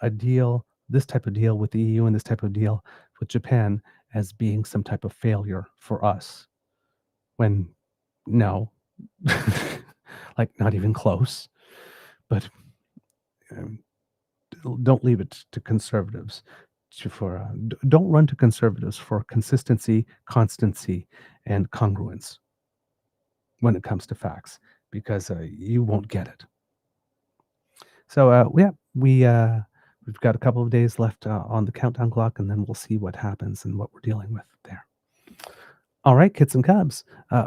a deal, this type of deal with the EU and this type of deal with Japan as being some type of failure for us. When no, like not even close. But don't leave it to conservatives. Don't run to conservatives for consistency, constancy, and congruence when it comes to facts, because you won't get it. So we've got a couple of days left on the countdown clock, and then we'll see what happens and what we're dealing with there. All right, kits and cubs.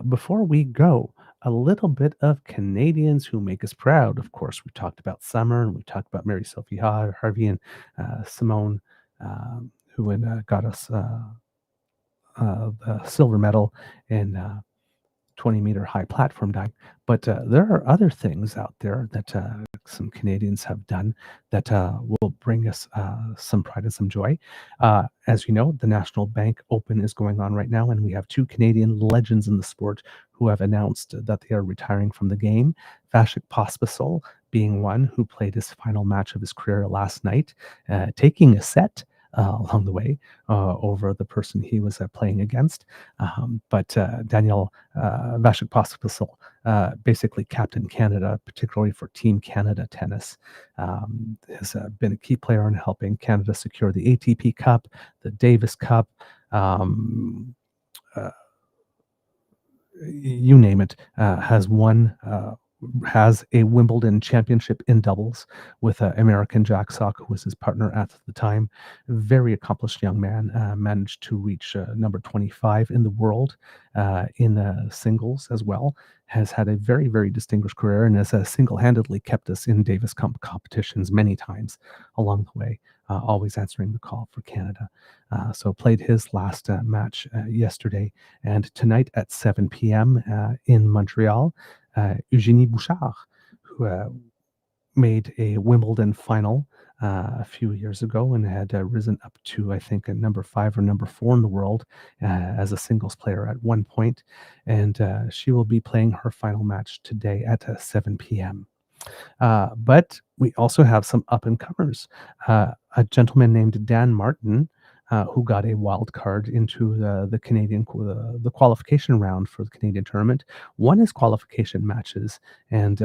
Before we go, a little bit of Canadians who make us proud. Of course, we talked about summer, and we talked about Mary Sophie Harvey and Simone, who got us the silver medal in 20-meter high platform dive. But there are other things out there that some Canadians have done that will bring us some pride and some joy. As you know, the National Bank Open is going on right now, and we have two Canadian legends in the sport who have announced that they are retiring from the game. Vasek Pospisil being one who played his final match of his career last night, taking a set along the way over the person he was playing against. But Danielle Vasek Pospisil basically captained Canada, particularly for Team Canada tennis, has been a key player in helping Canada secure the ATP Cup, the Davis Cup, you name it, has a Wimbledon championship in doubles with American Jack Sock, who was his partner at the time. Very accomplished young man, managed to reach number 25 in the world in singles as well. Has had a very, very distinguished career and has single-handedly kept us in Davis Cup competitions many times along the way, always answering the call for Canada. So played his last match yesterday, and tonight at 7 p.m. In Montreal, Eugenie Bouchard, who made a Wimbledon final a few years ago and had risen up to, I think, a number 5 or number 4 in the world as a singles player at one point. And she will be playing her final match today at 7 p.m. But we also have some up-and-comers. A gentleman named Dan Martin who got a wild card into the qualification round for the Canadian tournament, won his qualification matches and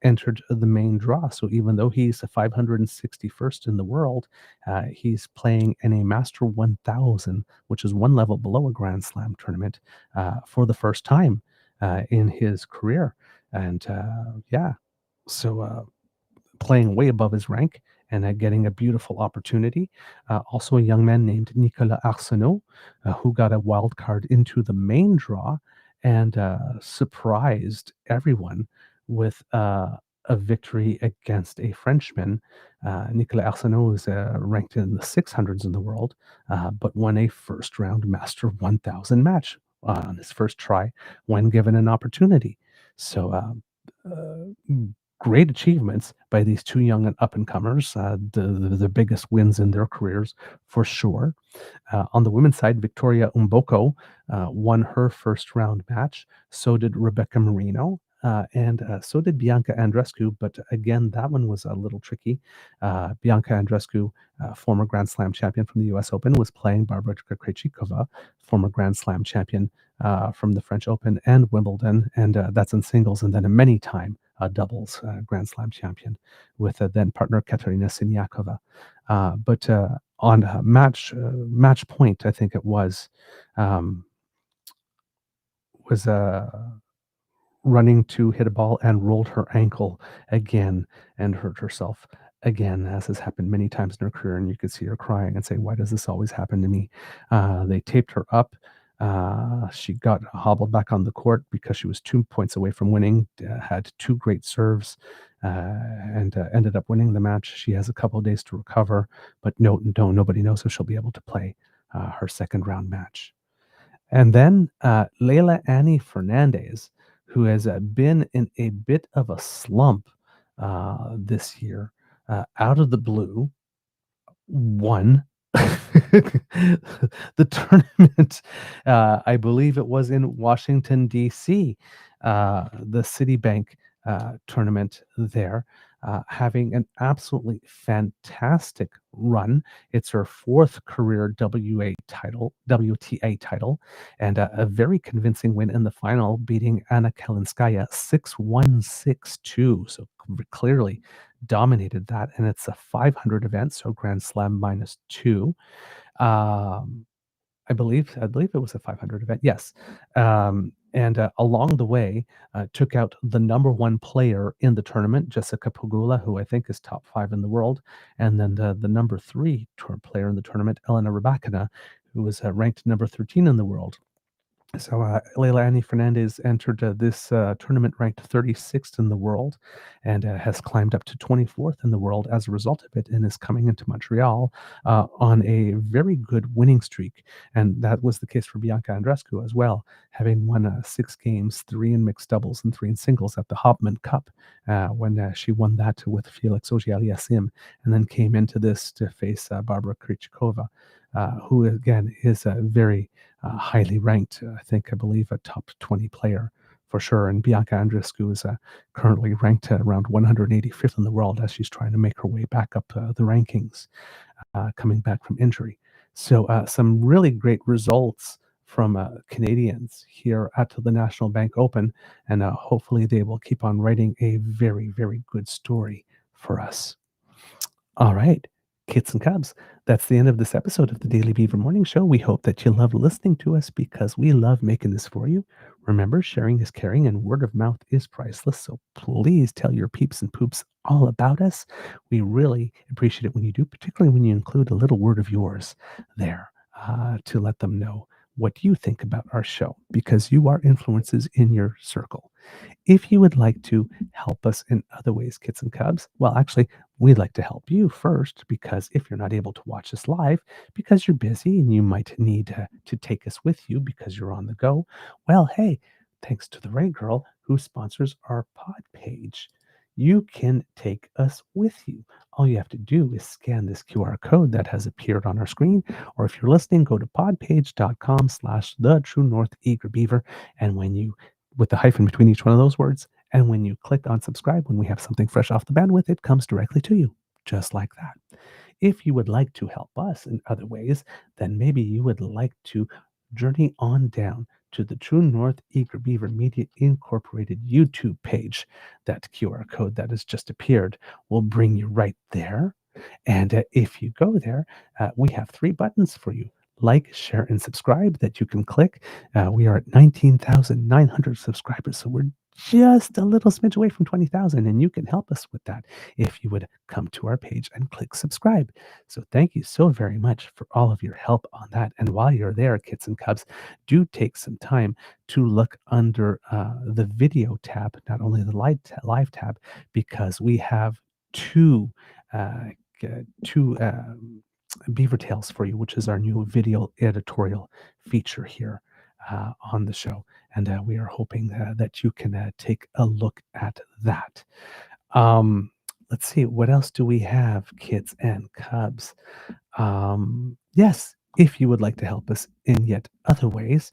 entered the main draw. So even though he's the 561st in the world, he's playing in a Master 1000, which is one level below a Grand Slam tournament, for the first time in his career. And yeah, so playing way above his rank and getting a beautiful opportunity. Also, a young man named Nicolas Arsenault, who got a wild card into the main draw and surprised everyone with a victory against a Frenchman. Nicolas Arsenault is ranked in the 600s in the world, but won a first round Master 1000 match on his first try when given an opportunity. So, great achievements by these two young and up and comers, the biggest wins in their careers for sure. On the women's side, Victoria Umboko won her first round match. So did Rebecca Marino. And so did Bianca Andreescu, but again, that one was a little tricky. Bianca Andreescu, former Grand Slam champion from the U.S. Open, was playing Barbara Krejcikova, former Grand Slam champion from the French Open and Wimbledon, and that's in singles, and then a many-time doubles Grand Slam champion with then partner Katerina Siniakova. But on match point, I think it was running to hit a ball and rolled her ankle again and hurt herself again, as has happened many times in her career. And you could see her crying and saying, "Why does this always happen to me?" They taped her up. She got hobbled back on the court because she was 2 points away from winning, had two great serves, and ended up winning the match. She has a couple of days to recover, but nobody knows if she'll be able to play her second round match. And then Leila Annie Fernandez, who has been in a bit of a slump this year, out of the blue, won the tournament. I believe it was in Washington, D.C., the Citibank tournament there, having an absolutely fantastic run. It's her fourth career WTA title, and a very convincing win in the final, beating Anna Kalinskaya 6-1, 6-2. So clearly dominated that, and it's a 500 event, so Grand Slam -2. I believe it was a 500 event. Yes. And along the way, took out the number one player in the tournament, Jessica Pegula, who I think is top 5 in the world, and then the number 3 player in the tournament, Elena Rybakina, who was ranked number 13 in the world. So Leila Annie Fernandez entered this tournament ranked 36th in the world, and has climbed up to 24th in the world as a result of it, and is coming into Montreal on a very good winning streak. And that was the case for Bianca Andreescu as well, having won 6 games, 3 in mixed doubles and 3 in singles at the Hopman Cup, when she won that with Felix Auger-Aliassime, and then came into this to face Barbara Krejcikova, who again is a very highly ranked, I believe a top 20 player for sure. And Bianca Andreescu is currently ranked around 185th in the world as she's trying to make her way back up the rankings, coming back from injury. So some really great results from Canadians here at the National Bank Open, and hopefully they will keep on writing a very, very good story for us. All right, kids and cubs, that's the end of this episode of the Daily Beaver Morning Show. We hope that you love listening to us because we love making this for you. Remember, sharing is caring and word of mouth is priceless. So please tell your peeps and poops all about us. We really appreciate it when you do, particularly when you include a little word of yours there to let them know what you think about our show, because you are influences in your circle. If you would like to help us in other ways, kids and cubs, well, actually, we'd like to help you first, because if you're not able to watch us live because you're busy and you might need to take us with you because you're on the go, well, hey, thanks to the right girl who sponsors our pod page, you can take us with you. All you have to do is scan this QR code that has appeared on our screen, or if you're listening, go to podpage.com/the-true-north-eager-beaver, and when you, with the hyphen between each one of those words, and when you click on subscribe, when we have something fresh off the bandwidth, it comes directly to you, just like that. If you would like to help us in other ways, then maybe you would like to journey on down to the True North Eager Beaver Media Incorporated YouTube page. That QR code that has just appeared will bring you right there. And if you go there, we have 3 buttons for you: like, share, and subscribe that you can click. We are at 19,900 subscribers, so we're just a little smidge away from 20,000, and you can help us with that if you would come to our page and click subscribe. So thank you so very much for all of your help on that. And while you're there, kits and cubs, do take some time to look under the video tab, not only the live tab, because we have two uh, two Beaver Tales for you, which is our new video editorial feature here on the show. And we are hoping that you can take a look at that. Let's see, what else do we have, kids and cubs? Yes, if you would like to help us in yet other ways,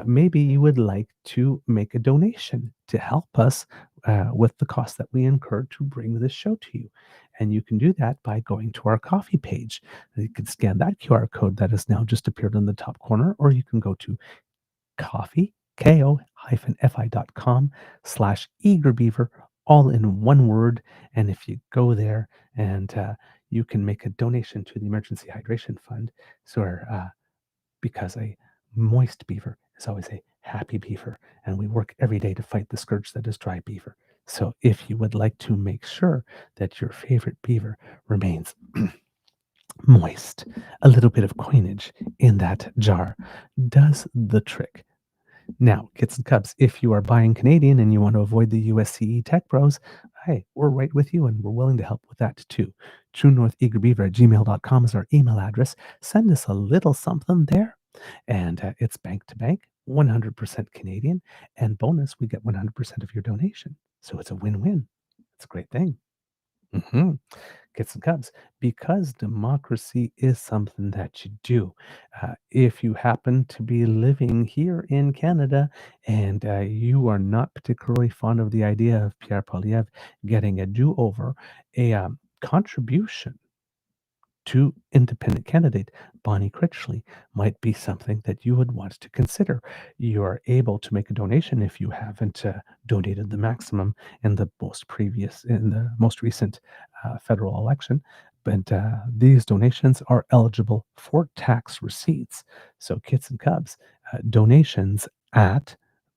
maybe you would like to make a donation to help us with the cost that we incur to bring this show to you. And you can do that by going to our coffee page. You can scan that QR code that has now just appeared in the top corner, or you can go to coffee, ko-fi.com/eagerbeaver, all in one word. And if you go there and you can make a donation to the Emergency Hydration Fund, because a moist beaver is always a happy beaver, and we work every day to fight the scourge that is dry beaver. So if you would like to make sure that your favorite beaver remains moist, a little bit of coinage in that jar does the trick. Now, kits and cubs, if you are buying Canadian and you want to avoid the USCE tech bros, hey, we're right with you and we're willing to help with that too. TrueNorthEagerBeaver@gmail.com is our email address. Send us a little something there, and it's bank to bank, 100% Canadian. And bonus, we get 100% of your donation. So it's a win-win. It's a great thing. hmm Kits and cubs, because democracy is something that you do. If you happen to be living here in Canada and you are not particularly fond of the idea of Pierre Poilievre getting a do-over, a contribution to independent candidate Bonnie Critchley might be something that you would want to consider. You are able to make a donation if you haven't donated the maximum in the most recent federal election. But these donations are eligible for tax receipts. So, kits and cubs, donations at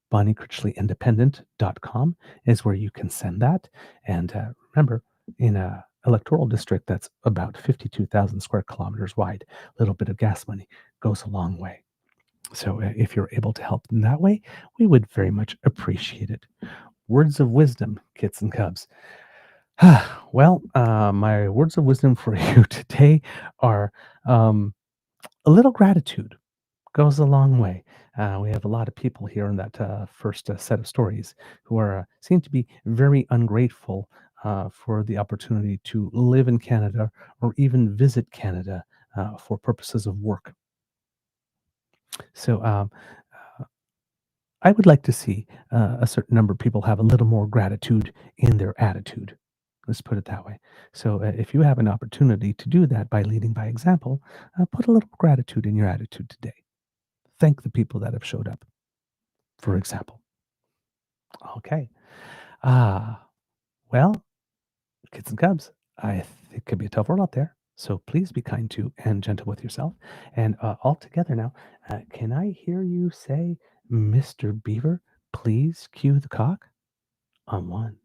bonniecritchleyindependent.com is where you can send that. And remember, in a electoral district that's about 52,000 square kilometers wide, a little bit of gas money goes a long way. So if you're able to help in that way, we would very much appreciate it. Words of wisdom, kits and cubs. Well, my words of wisdom for you today are a little gratitude goes a long way. We have a lot of people here in that first set of stories who seem to be very ungrateful for the opportunity to live in Canada or even visit Canada for purposes of work. So I would like to see a certain number of people have a little more gratitude in their attitude. Let's put it that way. So if you have an opportunity to do that by leading by example, put a little gratitude in your attitude today. Thank the people that have showed up, for example. Okay. Well, kids and cubs, I think it could be a tough world out there. So please be kind to and gentle with yourself. And all together now, can I hear you say, Mr. Beaver, please cue the cock? On 1,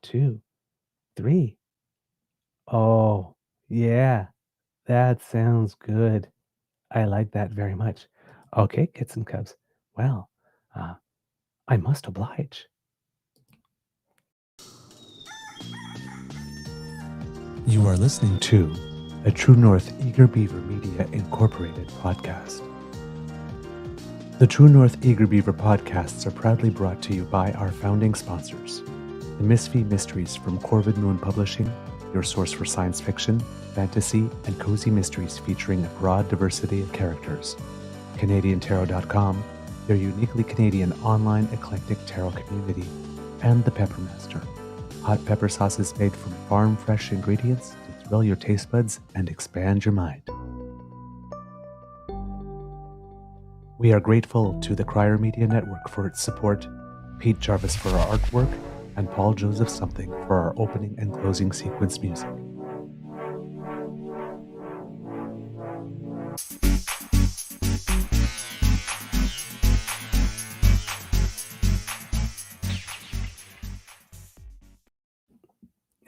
2, 3. Oh, yeah, that sounds good. I like that very much. Okay, kids and cubs. Well, uh, I must oblige. You are listening to a True North Eager Beaver Media Incorporated podcast. The True North Eager Beaver podcasts are proudly brought to you by our founding sponsors, the Misfit Mysteries from Corvid Moon Publishing, your source for science fiction, fantasy, and cozy mysteries featuring a broad diversity of characters, CanadianTarot.com, their uniquely Canadian online eclectic tarot community, and the Peppermaster, hot pepper sauces made from farm fresh ingredients to thrill your taste buds and expand your mind. We are grateful to the Crier Media Network for its support, Pete Jarvis for our artwork, and Paul Joseph Something for our opening and closing sequence music.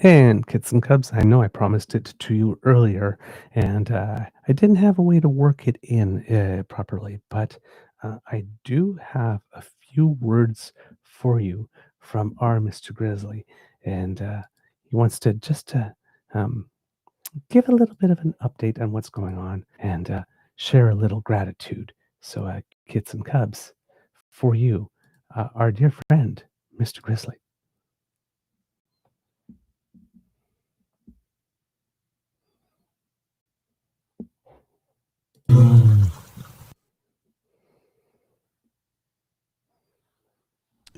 And kids and cubs, I know I promised it to you earlier, and I didn't have a way to work it in properly, but I do have a few words for you from our Mr. Grizzly, and he wants to just um, give a little bit of an update on what's going on and share a little gratitude. So, kids and cubs, for you, our dear friend, Mr. Grizzly.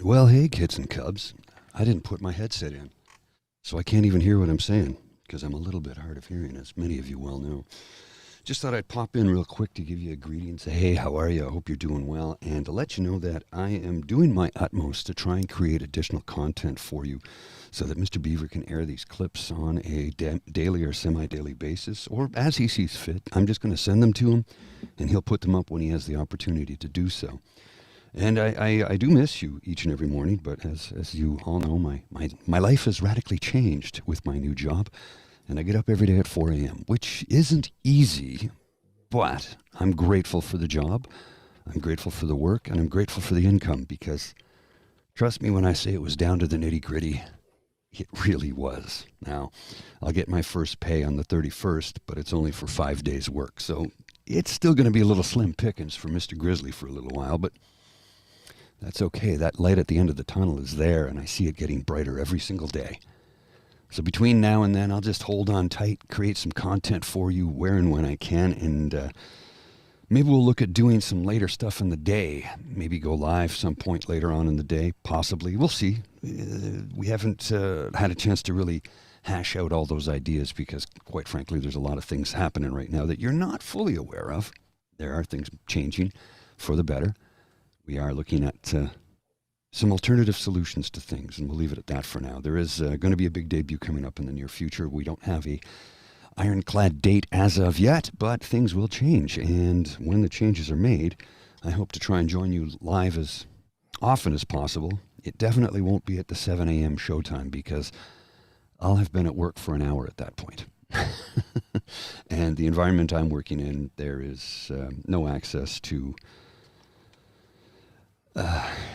Well, hey, kids and cubs. I didn't put my headset in, so I can't even hear what I'm saying, because I'm a little bit hard of hearing, as many of you well know. Just thought I'd pop in real quick to give you a greeting and say, hey, how are you? I hope you're doing well, and to let you know that I am doing my utmost to try and create additional content for you so that Mr. Beaver can air these clips on a daily or semi-daily basis, or as he sees fit. I'm just going to send them to him, and he'll put them up when he has the opportunity to do so. And I do miss you each and every morning, but as you all know, my life has radically changed with my new job, and I get up every day at 4 a.m., which isn't easy, but I'm grateful for the job, I'm grateful for the work, and I'm grateful for the income, because trust me when I say it was down to the nitty-gritty, it really was. Now, I'll get my first pay on the 31st, but it's only for 5 days' work, so it's still going to be a little slim pickings for Mr. Grizzly for a little while, but that's okay. That light at the end of the tunnel is there, and I see it getting brighter every single day. So between now and then, I'll just hold on tight, create some content for you where and when I can, and maybe we'll look at doing some later stuff in the day. Maybe go live some point later on in the day, possibly. We'll see. We haven't had a chance to really hash out all those ideas because, quite frankly, there's a lot of things happening right now that you're not fully aware of. There are things changing for the better. We are looking at some alternative solutions to things, and we'll leave it at that for now. There is going to be a big debut coming up in the near future. We don't have a ironclad date as of yet, but things will change, and when the changes are made, I hope to try and join you live as often as possible. It definitely won't be at the 7 a.m. showtime, because I'll have been at work for an hour at that point. And the environment I'm working in, there is no access to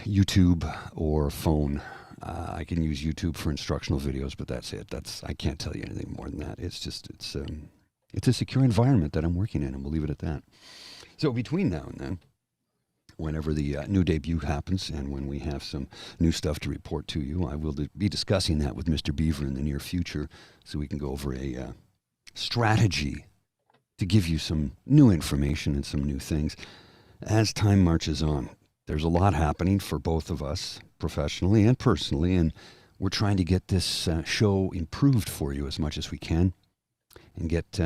YouTube or phone. I can use YouTube for instructional videos, but that's it. I can't tell you anything more than that. It's a secure environment that I'm working in, and we'll leave it at that. So between now and then, whenever the new debut happens and when we have some new stuff to report to you, I will be discussing that with Mr. Beaver in the near future, so we can go over a strategy to give you some new information and some new things as time marches on. There's a lot happening for both of us, professionally and personally, and we're trying to get this show improved for you as much as we can and get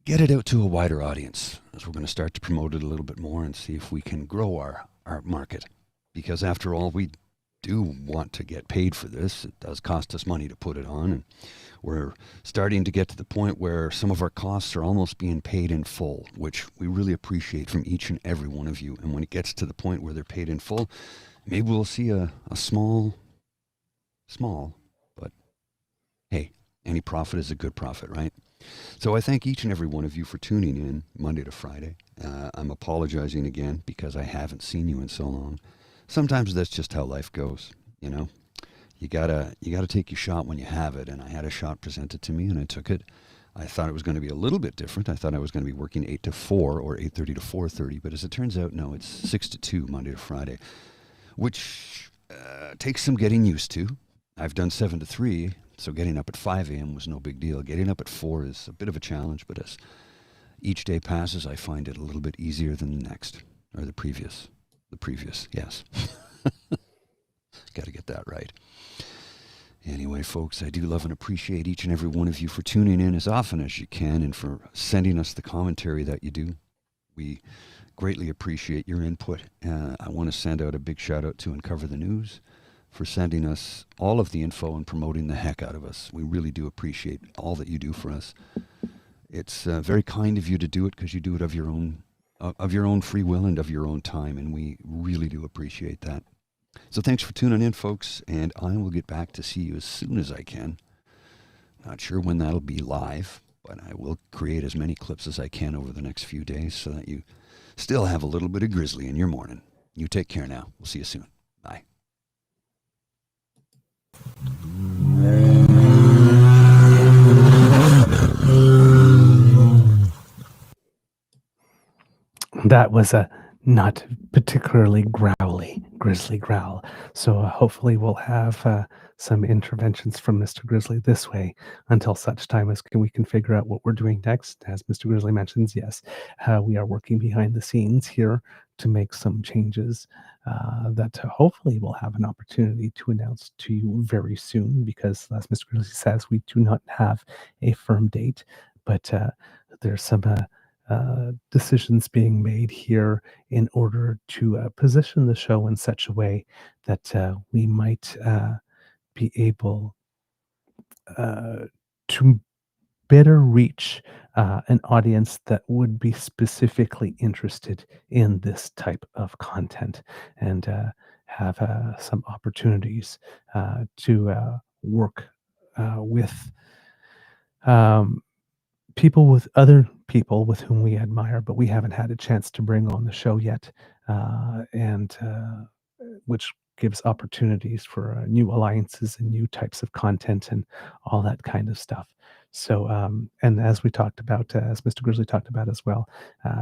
it out to a wider audience, as we're going to start to promote it a little bit more and see if we can grow our market. Because after all, we do want to get paid for this. It does cost us money to put it on, and we're starting to get to the point where some of our costs are almost being paid in full, which we really appreciate from each and every one of you. And when it gets to the point where they're paid in full, maybe we'll see a small, but hey, any profit is a good profit, right? So I thank each and every one of you for tuning in Monday to Friday. I'm apologizing again because I haven't seen you in so long. Sometimes that's just how life goes, you know. You gotta take your shot when you have it, and I had a shot presented to me, and I took it. I thought it was going to be a little bit different. I thought I was going to be working 8 to 4 or 8:30 to 4:30, but as it turns out, no, it's 6 to 2 Monday to Friday, which takes some getting used to. I've done 7 to 3, so getting up at 5 a.m. was no big deal. Getting up at 4 is a bit of a challenge, but as each day passes, I find it a little bit easier than the next, or the previous. The previous, yes. Got to get that right. Anyway, folks, I do love and appreciate each and every one of you for tuning in as often as you can and for sending us the commentary that you do. We greatly appreciate your input. I want to send out a big shout out to Uncover the News for sending us all of the info and promoting the heck out of us. We really do appreciate all that you do for us. It's very kind of you to do it because you do it of your own free will and of your own time, and we really do appreciate that. So thanks for tuning in, folks, and I will get back to see you as soon as I can. Not sure when that'll be live, but I will create as many clips as I can over the next few days so that you still have a little bit of Grizzly in your morning. You take care now. We'll see you soon. Bye. That was a not particularly growly Grizzly growl. So hopefully we'll have some interventions from Mr. Grizzly this way until such time as we can figure out what we're doing next. As Mr. Grizzly mentions, yes, we are working behind the scenes here to make some changes that hopefully we'll have an opportunity to announce to you very soon, because as Mr. Grizzly says, we do not have a firm date, but there's some decisions being made here in order to position the show in such a way that we might be able to better reach an audience that would be specifically interested in this type of content, and have some opportunities to work with people, with other people with whom we admire, but we haven't had a chance to bring on the show yet, and which gives opportunities for new alliances and new types of content and all that kind of stuff. So, and as we talked about, as Mr. Grizzly talked about as well,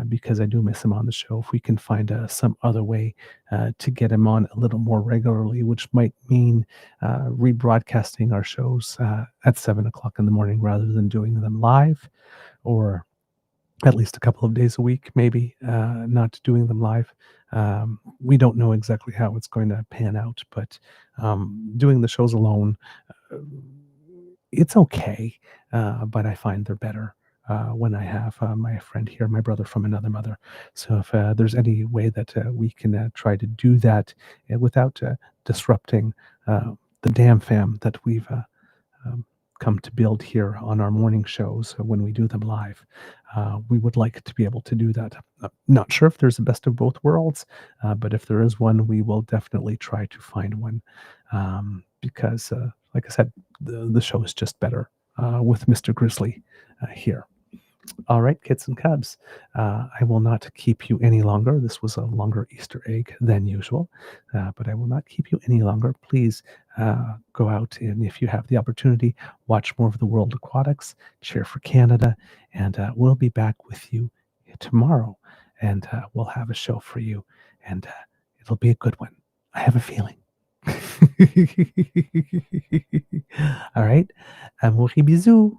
because I do miss him on the show, if we can find some other way to get him on a little more regularly, which might mean rebroadcasting our shows at 7 o'clock in the morning rather than doing them live, or at least a couple of days a week, maybe not doing them live. We don't know exactly how it's going to pan out, but doing the shows alone, it's okay, but I find they're better when I have my friend here, my brother from another mother. So if there's any way that we can try to do that without disrupting the DAMFAM that we've come to build here on our morning shows when we do them live, we would like to be able to do that. Not sure if there's the best of both worlds, but if there is one, we will definitely try to find one, because like I said, the show is just better with Mr. Grizzly here. All right, kids and cubs, I will not keep you any longer. This was a longer Easter egg than usual, but I will not keep you any longer. Please go out, and if you have the opportunity, watch more of the World Aquatics, cheer for Canada, and we'll be back with you tomorrow, and we'll have a show for you, and it'll be a good one. I have a feeling. All right, amour et bisous.